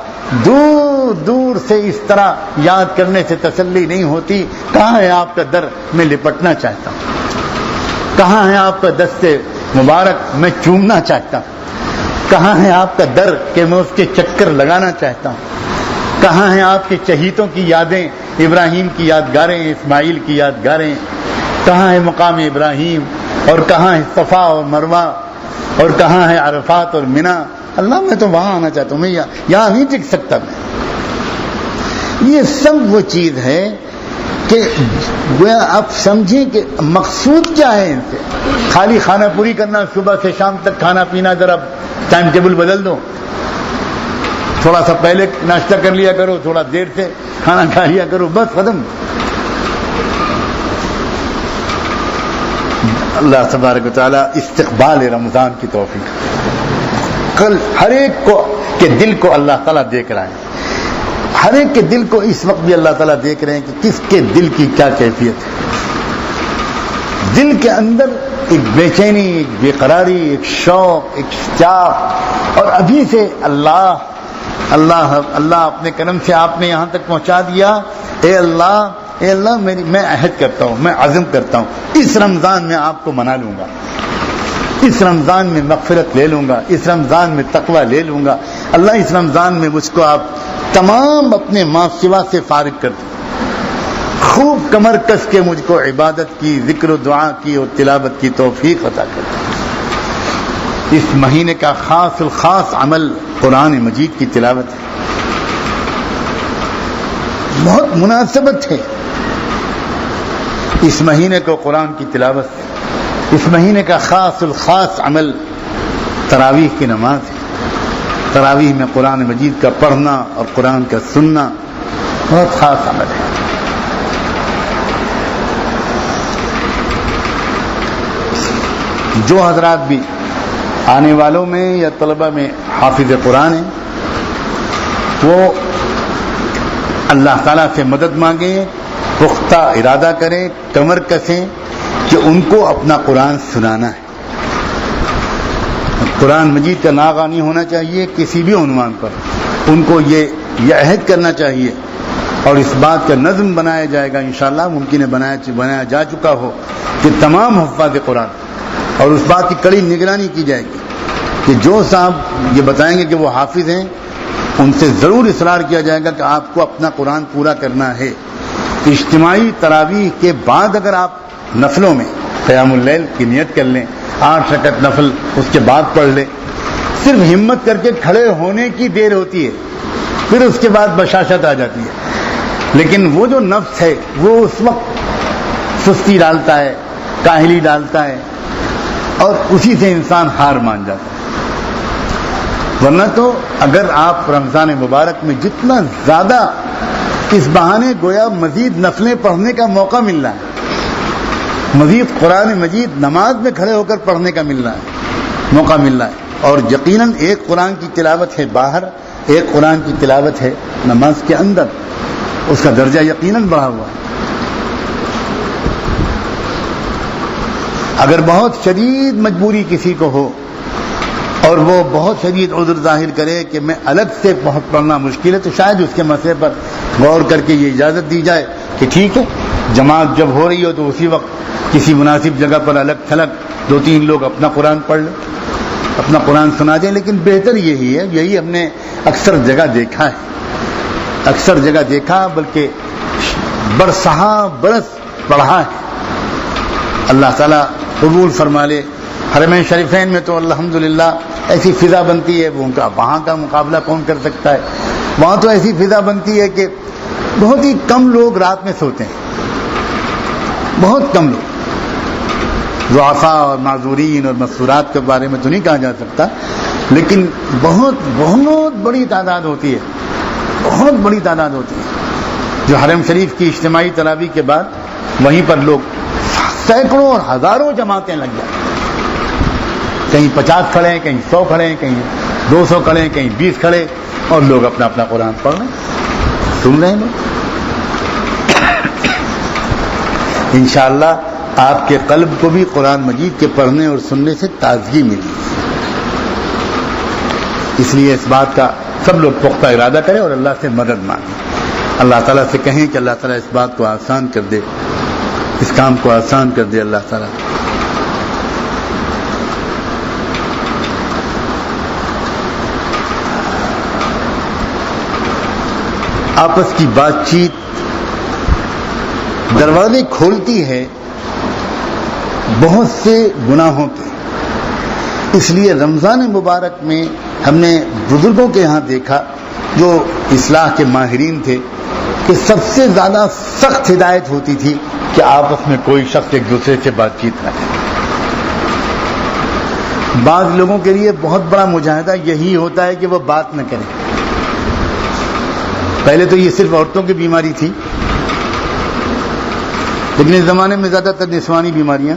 دور دور سے اس طرح یاد کرنے سے تسلی نہیں ہوتی. کہاں ہے آپ کا در، میں لپٹنا چاہتا ہوں. کہاں ہے آپ کا دست مبارک، میں چومنا چاہتا ہوں. کہاں ہے آپ کا در کہ میں اس کے چکر لگانا چاہتا ہوں. کہاں ہیں آپ کے چہیتوں کی یادیں، ابراہیم کی یادگاریں، اسماعیل کی یادگاریں. کہاں ہے مقام ابراہیم، اور کہاں ہے صفا اور مروہ، اور کہاں ہے عرفات اور منی. اللہ میں تو وہاں آنا چاہتا ہوں، میں یہاں نہیں ٹک سکتا. میں یہ سب وہ چیز ہے کہ آپ سمجھیں کہ مقصود کیا ہے ان سے. خالی کھانا پوری کرنا، صبح سے شام تک کھانا پینا، ذرا ٹائم ٹیبل بدل دو، تھوڑا سا پہلے ناشتہ کر لیا کرو، تھوڑا دیر سے کھانا کھا لیا کرو، بس ختم. اللہ تبارک و تعالی استقبال رمضان کی توفیق. کل ہر ایک کو کے دل کو اللہ تعالیٰ دیکھ رہا ہے. ہر ایک کے دل کو اس وقت بھی اللہ تعالیٰ دیکھ رہے ہیں کہ کس کے دل کی کیا کیفیت ہے. دل کے اندر ایک بے چینی، ایک بے قراری، ایک شوق، ایک اشتیاق، اور ابھی سے اللہ اللہ اللہ اپنے کرم سے آپ نے یہاں تک پہنچا دیا. اے اللہ میں عہد کرتا ہوں، میں عزم کرتا ہوں، اس رمضان میں آپ کو منا لوں گا، اس رمضان میں مغفرت لے لوں گا، اس رمضان میں تقوی لے لوں گا. اللہ اس رمضان میں مجھ کو آپ تمام اپنے ما سوا سے فارغ کر دیں. خوب کمر کس کے مجھ کو عبادت کی، ذکر و دعا کی اور تلاوت کی توفیق عطا کر دیں. اس مہینے کا خاص الخاص عمل قرآن مجید کی تلاوت ہے. بہت مناسبت ہے اس مہینے کو قرآن کی تلاوت سے. اس مہینے کا خاص الخاص عمل تراویح کی نماز ہے. تراویح میں قرآن مجید کا پڑھنا اور قرآن کا سننا بہت خاص عمل ہے. جو حضرات بھی آنے والوں میں یا طلبہ میں حافظ قرآن ہیں، وہ اللہ تعالیٰ سے مدد مانگیں، پختہ ارادہ کریں، کمر کسیں کہ ان کو اپنا قرآن سنانا ہے. قرآن مجید کا ناغہ نہیں ہونا چاہیے کسی بھی عنوان پر. ان کو یہ عہد کرنا چاہیے، اور اس بات کا نظم بنایا جائے گا انشاءاللہ. ممکن ہے بنایا جا چکا ہو کہ تمام حفاظ قرآن، اور اس بات کی کڑی نگرانی کی جائے گی کہ جو صاحب یہ بتائیں گے کہ وہ حافظ ہیں، ان سے ضرور اصرار کیا جائے گا کہ آپ کو اپنا قرآن پورا کرنا ہے. اجتماعی تراویح کے بعد اگر آپ نفلوں میں قیام اللیل کی نیت کر لیں، 8 رکعت نفل اس کے بعد پڑھ لیں، صرف ہمت کر کے کھڑے ہونے کی دیر ہوتی ہے، پھر اس کے بعد بشاشت آ جاتی ہے. لیکن وہ جو نفس ہے وہ اس وقت سستی ڈالتا ہے، کاہلی ڈالتا ہے، اور اسی سے انسان ہار مان جاتا ہے. ورنہ تو اگر آپ رمضان مبارک میں جتنا زیادہ اس بہانے گویا مزید نفلیں پڑھنے کا موقع مل رہا ہے، مزید قرآن مجید نماز میں کھڑے ہو کر پڑھنے کا مل رہا ہے، موقع مل رہا ہے. اور یقیناً ایک قرآن کی تلاوت ہے باہر، ایک قرآن کی تلاوت ہے نماز کے اندر، اس کا درجہ یقیناً بڑھا ہوا ہے. اگر بہت شدید مجبوری کسی کو ہو اور وہ بہت شدید عذر ظاہر کرے کہ میں الگ سے بہت پڑھنا مشکل ہے، تو شاید اس کے مسئلے پر غور کر کے یہ اجازت دی جائے کہ ٹھیک ہے، جماعت جب ہو رہی ہو تو اسی وقت کسی مناسب جگہ پر الگ تھلگ 2-3 لوگ اپنا قرآن پڑھ لیں، اپنا قرآن سنا دیں. لیکن بہتر یہی ہے، یہی ہم نے اکثر جگہ دیکھا بلکہ برسہا برس پڑھا ہے. اللہ تعالیٰ قبول فرما لے. حرمین شریفین میں تو الحمدللہ ایسی فضا بنتی ہے، وہاں کا مقابلہ کون کر سکتا ہے. وہاں تو ایسی فضا بنتی ہے کہ بہت ہی کم لوگ رات میں سوتے ہیں، بہت کم لوگ. ضعفاء اور معذورین اور مستورات کے بارے میں تو نہیں کہا جا سکتا، لیکن بہت بہت بڑی تعداد ہوتی ہے، بہت بڑی تعداد ہوتی ہے جو حرم شریف کی اجتماعی تراویح کے بعد وہیں پر لوگ سینکڑوں اور ہزاروں جماعتیں لگ جائیں، کہیں 50 کھڑے ہیں، کہیں 100 کھڑے ہیں، کہیں 200 کھڑے ہیں، کہیں 20 کھڑے، اور لوگ اپنا اپنا قرآن پڑھ رہے ہیں، سن رہے ہیں لوگ۔ انشاءاللہ آپ کے قلب کو بھی قرآن مجید کے پڑھنے اور سننے سے تازگی ملی، اس لیے اس بات کا سب لوگ پختہ ارادہ کریں اور اللہ سے مدد مانگیں، اللہ تعالیٰ سے کہیں کہ اللہ تعالیٰ اس بات کو آسان کر دے، اس کام کو آسان کر دے اللہ تعالیٰ۔ آپس کی بات چیت دروازے کھولتی ہے بہت سے گناہوں کے، اس لیے رمضان مبارک میں ہم نے بزرگوں کے ہاں دیکھا جو اصلاح کے ماہرین تھے کہ سب سے زیادہ سخت ہدایت ہوتی تھی کہ آپس میں کوئی شخص ایک دوسرے سے بات چیت نہ کرے۔ بعض لوگوں کے لیے بہت بڑا مجاہدہ یہی ہوتا ہے کہ وہ بات نہ کریں۔ پہلے تو یہ صرف عورتوں کی بیماری تھی، لیکن اس زمانے میں زیادہ تر نسوانی بیماریاں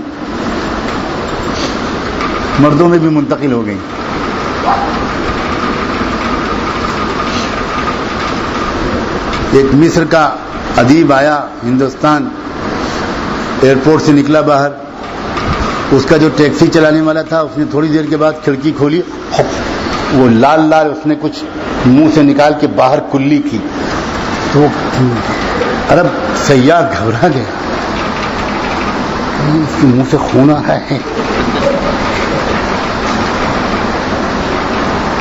مردوں میں بھی منتقل ہو گئیں۔ ایک مصر کا ادیب آیا ہندوستان، ایئرپورٹ سے نکلا باہر، اس کا جو ٹیکسی چلانے والا تھا اس نے تھوڑی دیر کے بعد کھڑکی کھولی، وہ لال لال اس نے کچھ منہ سے نکال کے باہر کلی کی، تو عرب سیاح گھبرا گیا، اس کے منہ سے خون آ رہا ہے۔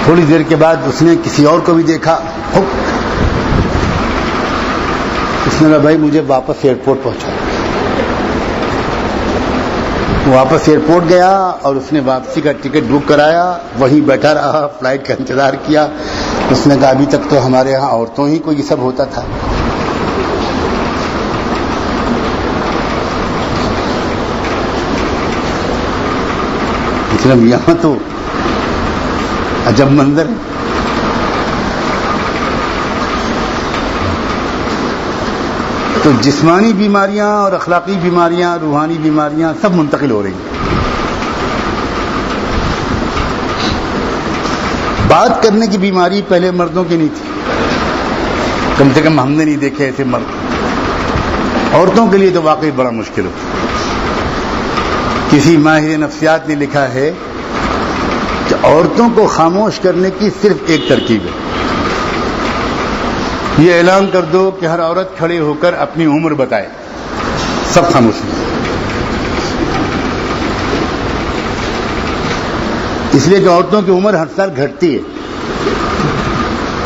تھوڑی دیر کے بعد اس نے کسی اور کو بھی دیکھا، اس نے کہا بھائی مجھے واپس ایئرپورٹ پہنچا۔ واپس ایئرپورٹ گیا اور اس نے واپسی کا ٹکٹ بک کرایا، وہیں بیٹھا رہا، فلائٹ کا انتظار کیا۔ اس نے کہا ابھی تک تو ہمارے ہاں عورتوں ہی کو یہ سب ہوتا تھا۔ مطلب یہاں تو عجب منظر ہے۔ تو جسمانی بیماریاں اور اخلاقی بیماریاں، روحانی بیماریاں سب منتقل ہو رہی ہیں۔ بات کرنے کی بیماری پہلے مردوں کی نہیں تھی، کم سے کم ہم نے نہیں دیکھے ایسے مرد۔ عورتوں کے لیے تو واقعی بڑا مشکل ہوتا۔ کسی ماہر نفسیات نے لکھا ہے کہ عورتوں کو خاموش کرنے کی صرف ایک ترکیب ہے، یہ اعلان کر دو کہ ہر عورت کھڑے ہو کر اپنی عمر بتائے، سب خاموش ہیں۔ اس لیے کہ عورتوں کی عمر ہر سال گھٹتی ہے،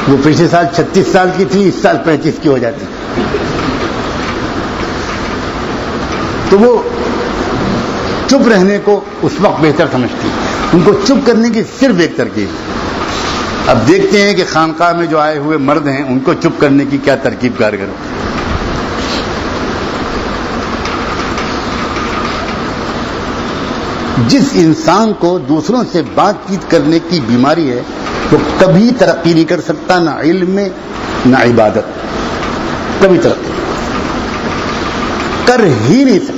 وہ پچھلے سال 36 سال کی تھی، اس سال 35 کی ہو جاتی، تو وہ چپ رہنے کو اس وقت بہتر سمجھتی ہے۔ ان کو چپ کرنے کی صرف ایک ترکیب ہے۔ اب دیکھتے ہیں کہ خانقاہ میں جو آئے ہوئے مرد ہیں ان کو چپ کرنے کی کیا ترکیب کارگر ہو۔ جس انسان کو دوسروں سے بات چیت کرنے کی بیماری ہے وہ کبھی ترقی نہیں کر سکتا، نہ علم میں نہ عبادت، کبھی ترقی کر ہی نہیں سکتا۔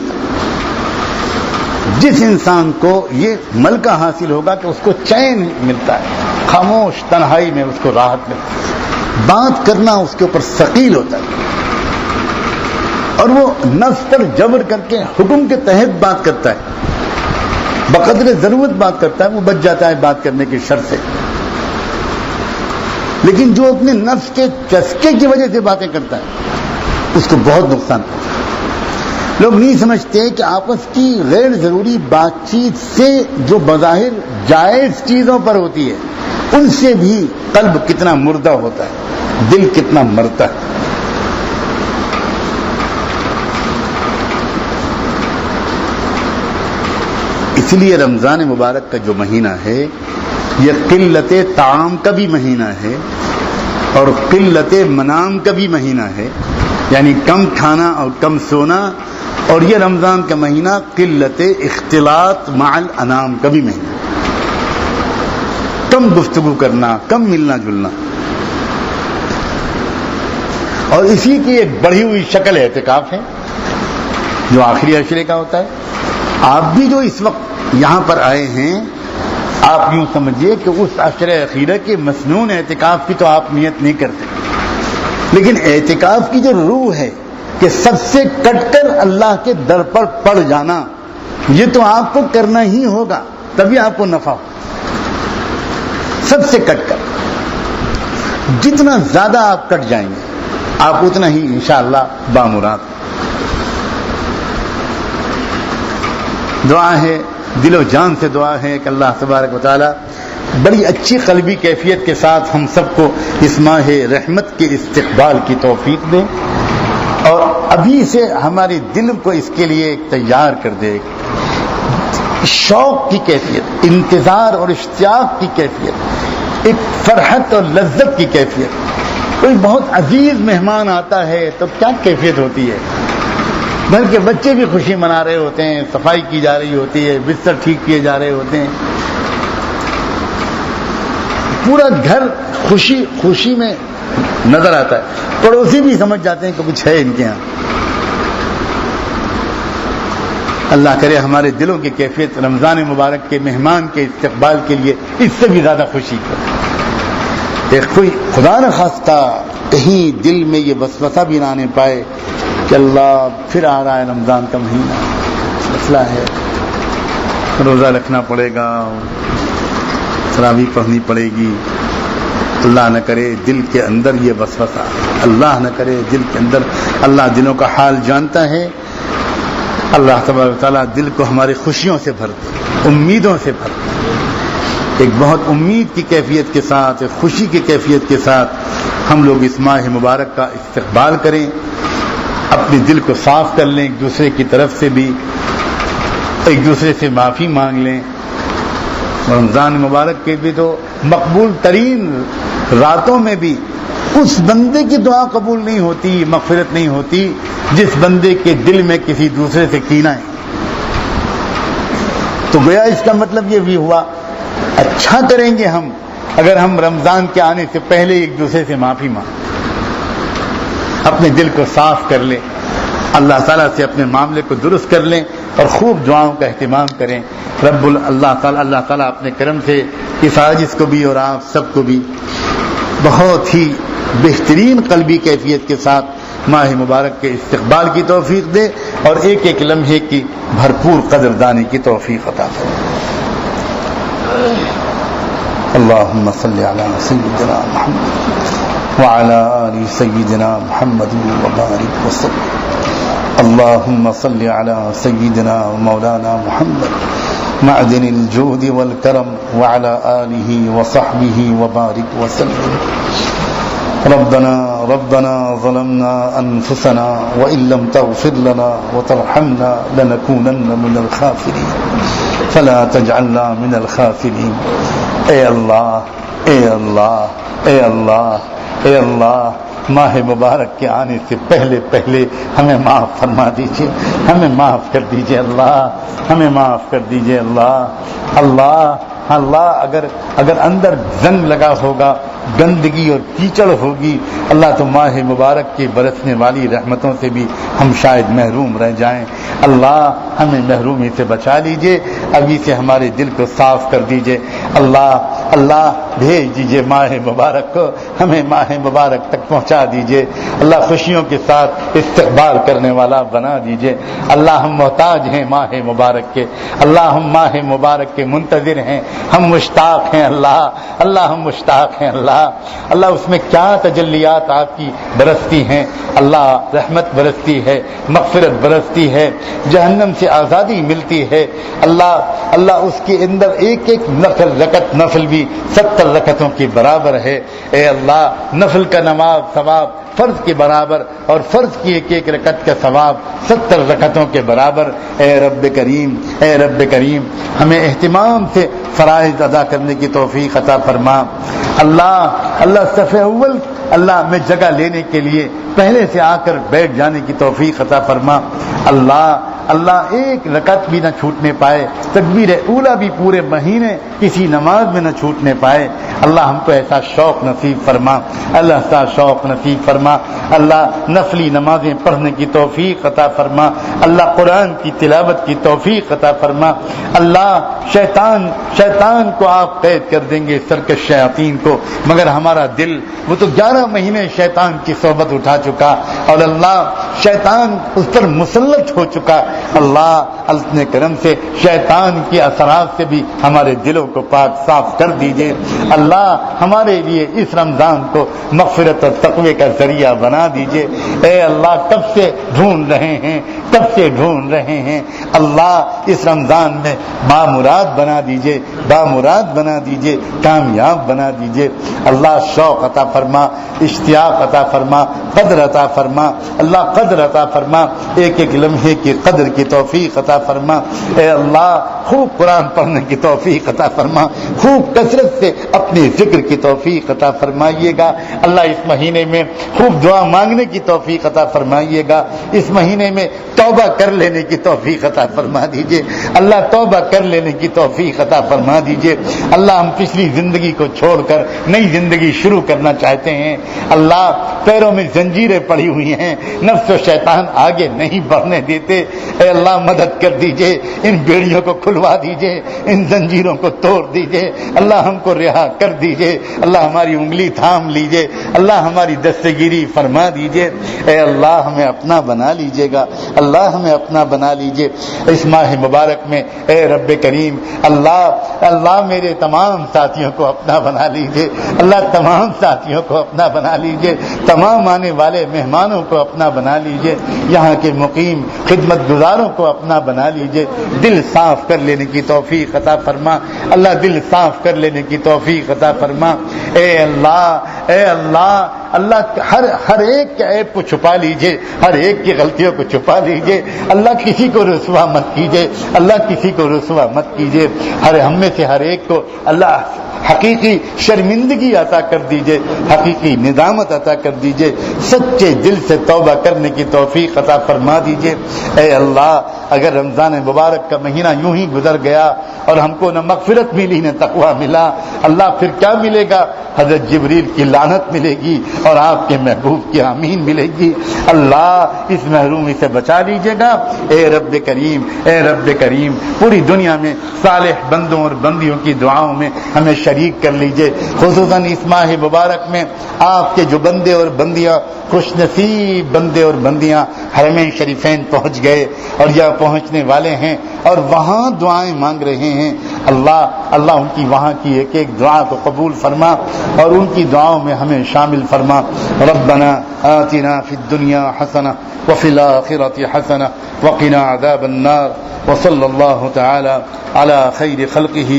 جس انسان کو یہ ملکہ حاصل ہوگا کہ اس کو چین ملتا ہے، خاموش تنہائی میں اس کو راحت ملتی ہے، بات کرنا اس کے اوپر ثقیل ہوتا ہے، اور وہ نفس پر جبر کر کے حکم کے تحت بات کرتا ہے، بقدر ضرورت بات کرتا ہے، وہ بچ جاتا ہے بات کرنے کی شرط سے۔ لیکن جو اپنے نفس کے چسکے کی وجہ سے باتیں کرتا ہے اس کو بہت نقصان ہوتا ہے۔ لوگ نہیں سمجھتے کہ آپس کی غیر ضروری بات چیت سے جو بظاہر جائز چیزوں پر ہوتی ہے ان سے بھی قلب کتنا مردہ ہوتا ہے، دل کتنا مرتا ہے۔ اس لیے رمضان مبارک کا جو مہینہ ہے یہ قلت طعام کا بھی مہینہ ہے اور قلت منام کا بھی مہینہ ہے، یعنی کم کھانا اور کم سونا، اور یہ رمضان کا مہینہ قلت اختلاط مع الانام کا بھی مہینہ۔ کم گفتگو کرنا، کم ملنا جلنا، اور اسی کی ایک بڑھی ہوئی شکل اعتکاف ہے جو آخری عشرے کا ہوتا ہے۔ آپ بھی جو اس وقت یہاں پر آئے ہیں، آپ یوں سمجھیے کہ اس عشرہ اخیرہ کے مسنون اعتکاف کی تو آپ نیت نہیں کرتے، لیکن اعتکاف کی جو روح ہے کہ سب سے کٹ کر اللہ کے در پر پڑ جانا، یہ تو آپ کو کرنا ہی ہوگا، تبھی آپ کو نفع ہو۔ سب سے کٹ کر جتنا زیادہ آپ کٹ جائیں گے، آپ اتنا ہی انشاءاللہ بامراد۔ دعا ہے، دل و جان سے دعا ہے کہ اللہ تبارک و تعالی بڑی اچھی قلبی کیفیت کے ساتھ ہم سب کو اس ماہ رحمت کے استقبال کی توفیق دے، اور ابھی سے ہمارے دل کو اس کے لیے تیار کر دے، شوق کی کیفیت، انتظار اور اشتیاق کی کیفیت، ایک فرحت اور لذت کی کیفیت۔ کوئی بہت عزیز مہمان آتا ہے تو کیا کیفیت ہوتی ہے، گھر کے بچے بھی خوشی منا رہے ہوتے ہیں، صفائی کی جا رہی ہوتی ہے، بستر ٹھیک کیے جا رہے ہوتے ہیں، پورا گھر خوشی میں نظر آتا ہے، پڑوسی بھی سمجھ جاتے ہیں کہ کچھ ہے ان کے ہاں۔ اللہ کرے ہمارے دلوں کی کیفیت رمضان مبارک کے مہمان کے استقبال کے لیے اس سے بھی زیادہ خوشی کرے۔ کوئی خدا نہ خواستہ کہیں دل میں یہ وسوسہ بھی نہ آنے پائے کہ اللہ پھر آ رہا ہے رمضان کا مہینہ، مسئلہ ہے، روزہ رکھنا پڑے گا، تراویح پڑھنی پڑے گی۔ اللہ نہ کرے دل کے اندر یہ وسوسہ، اللہ نہ کرے دل کے اندر۔ اللہ دلوں کا حال جانتا ہے۔ اللہ تبارک و تعالیٰ دل کو ہماری خوشیوں سے بھر دے، امیدوں سے بھر دے، ایک بہت امید کی کیفیت کے ساتھ، ایک خوشی کی کیفیت کے ساتھ ہم لوگ اس ماہ مبارک کا استقبال کریں، اپنے دل کو صاف کر لیں، ایک دوسرے کی طرف سے بھی ایک دوسرے سے معافی مانگ لیں۔ رمضان مبارک کے بھی تو مقبول ترین راتوں میں بھی اس بندے کی دعا قبول نہیں ہوتی، مغفرت نہیں ہوتی جس بندے کے دل میں کسی دوسرے سے کینہ ہے۔ تو گویا اس کا مطلب یہ بھی ہوا، اچھا کریں گے ہم اگر ہم رمضان کے آنے سے پہلے ایک دوسرے سے معافی مانگیں، اپنے دل کو صاف کر لیں، اللہ تعالیٰ سے اپنے معاملے کو درست کر لیں اور خوب دعاؤں کا اہتمام کریں۔ اللہ تعالیٰ اپنے کرم سے اس عاجز کو بھی اور آپ سب کو بھی بہت ہی بہترین قلبی کیفیت کے ساتھ ماہ مبارک کے استقبال کی توفیق دے اور ایک ایک لمحے کی بھرپور قدردانی کی توفیق عطا فرمائے۔ اللهم صل على سيدنا محمد وعلى آل سيدنا محمد وبارك وسلم۔ اللهم صل على سيدنا ومولانا محمد معدن الجود والكرم وعلى آله وصحبه وبارك وسلم۔ ربنا ظلمنا أنفسنا وإن لم تغفر لنا وترحمنا لنكونن من الخاسرين فلا تجعلنا من الخاسرين۔ اے اللہ اے اللہ اے اللہ اے اللہ، ماہ مبارک کے آنے سے پہلے پہلے ہمیں معاف فرما دیجیے، ہمیں معاف کر دیجیے اللہ، ہمیں معاف کر دیجیے اللہ۔ اللہ اگر اندر زنگ لگا ہوگا، گندگی اور کیچڑ ہوگی اللہ، تو ماہ مبارک کی برسنے والی رحمتوں سے بھی ہم شاید محروم رہ جائیں۔ اللہ ہمیں محرومی سے بچا لیجئے، ابھی سے ہمارے دل کو صاف کر دیجئے۔ اللہ بھیج دیجئے ماہ مبارک کو، ہمیں ماہ مبارک تک پہنچا دیجئے۔ اللہ خوشیوں کے ساتھ استقبال کرنے والا بنا دیجئے۔ اللہ ہم محتاج ہیں ماہ مبارک کے، اللہ ہم ماہ مبارک کے منتظر ہیں، ہم مشتاق ہیں اللہ ہم مشتاق ہیں اللہ اس میں کیا تجلیات آپ کی برستی ہیں اللہ، رحمت برستی ہے، مغفرت برستی ہے، جہنم سے آزادی ملتی ہے اللہ اس کے اندر ایک ایک نفل بھی 70 رکعتوں کے برابر ہے۔ اے اللہ نفل کا نماز ثواب فرض کے برابر اور فرض کی ایک ایک رکعت کا ثواب 70 رکعتوں کے برابر۔ اے رب کریم ہمیں اہتمام سے فرائض ادا کرنے کی توفیق عطا فرما۔ اللہ صف اول میں جگہ لینے کے لیے پہلے سے آ کر بیٹھ جانے کی توفیق عطا فرما۔ اللہ ایک رکعت بھی نہ چھوٹنے پائے، تکبیر اولا بھی پورے مہینے کسی نماز میں نہ چھوٹنے پائے۔ اللہ ہم کو ایسا شوق نصیب فرما، اللہ ایسا شوق نصیب فرما، اللہ نفلی نمازیں پڑھنے کی توفیق عطا فرما، اللہ قرآن کی تلاوت کی توفیق عطا فرما۔ اللہ شیطان کو آپ قید کر دیں گے، سرکش شیاطین کو، مگر ہمارا دل وہ تو 11 مہینے شیطان کی صحبت اٹھا چکا، اور اللہ شیطان اس پر مسلط ہو چکا۔ اللہ اپنے کرم سے شیطان کے اثرات سے بھی ہمارے دلوں کو پاک صاف کر دیجئے۔ اللہ ہمارے لیے اس رمضان کو مغفرت اور تقوی کا ذریعہ بنا دیجئے۔ اے اللہ کب سے ڈھونڈ رہے ہیں اللہ اس رمضان میں بامراد بنا دیجئے، کامیاب بنا دیجئے۔ اللہ شوق عطا فرما، اشتیاق عطا فرما، قدر عطا فرما، اللہ قدر عطا فرما، ایک ایک لمحے کی قدر کی توفیق عطا فرما۔ اے اللہ خوب قرآن پڑھنے کی توفیق عطا فرما، خوب کثرت سے اپنے ذکر کی توفیق عطا فرمائیے گا۔ اللہ اس مہینے میں خوب دعا مانگنے کی توفیق عطا فرمائیے گا، اس مہینے میں توبہ کر لینے کی توفیق عطا فرما دیجئے، اللہ توبہ کر لینے کی توفیق عطا فرما دیجئے۔ اللہ ہم پچھلی زندگی کو چھوڑ کر نئی زندگی شروع کرنا چاہتے ہیں۔ اللہ پیروں میں زنجیریں پڑی ہوئی ہیں، نفس و شیطان آگے نہیں بڑھنے دیتے، اے اللہ مدد کر دیجئے، ان بیڑیوں کو کھلوا دیجئے، ان زنجیروں کو توڑ دیجئے، اللہ ہم کو رہا کر دیجئے، اللہ ہماری انگلی تھام لیجئے، اللہ ہماری دستگیری فرما دیجئے۔ اے اللہ ہمیں اپنا بنا لیجئے گا، اللہ ہمیں اپنا بنا لیجئے اس ماہ مبارک میں۔ اے رب کریم اللہ میرے تمام ساتھیوں کو اپنا بنا لیجئے، اللہ تمام ساتھیوں کو اپنا بنا لیجئے، تمام آنے والے مہمانوں کو اپنا بنا لیجئے، یہاں کے مقیم خدمت گزاروں کو اپنا بنا لیجئے۔ دل صاف کر لینے کی توفیق عطا فرما، اللہ دل صاف کر لینے کی توفیق عطا فرما۔ اے اللہ ہر ایک کے عیب کو چھپا لیجئے، ہر ایک کی غلطیوں کو چھپا لیجئے، اللہ کسی کو رسوا مت کیجئے، اللہ کسی کو رسوا مت کیجئے، ہم میں سے ہر ایک کو اللہ حقیقی شرمندگی عطا کر دیجئے، حقیقی ندامت عطا کر دیجئے، سچے دل سے توبہ کرنے کی توفیق عطا فرما دیجئے۔ اے اللہ اگر رمضان مبارک کا مہینہ یوں ہی گزر گیا اور ہم کو نہ مغفرت ملی نہ تقویٰ ملا، اللہ پھر کیا ملے گا؟ حضرت جبریل کی لعنت ملے گی اور آپ کے محبوب کی آمین ملے گی۔ اللہ اس محرومی سے بچا لیجیے گا۔ اے رب کریم پوری دنیا میں صالح بندوں اور بندیوں کی دعاؤں میں ہمیں شریک کر لیجیے، خصوصاً اس ماہ مبارک میں آپ کے جو بندے اور بندیاں، خوش نصیب بندے اور بندیاں حرمین شریفین پہنچ گئے اور یا پہنچنے والے ہیں اور وہاں دعائیں مانگ رہے ہیں، اللہ ان کی وہاں کی ایک ایک دعا کو قبول فرما اور ان کی دعاؤں میں ہمیں شامل فرما۔ ربنا آتنا فی الدنیا حسنہ وفی الآخرۃ حسنہ وقنا عذاب النار، وصلی اللہ تعالی علی خیر خلقہ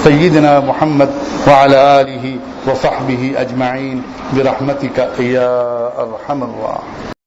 سیدنا محمد وعلی آلہ وصحبہ اجمعین برحمتک یا ارحم الراحمین۔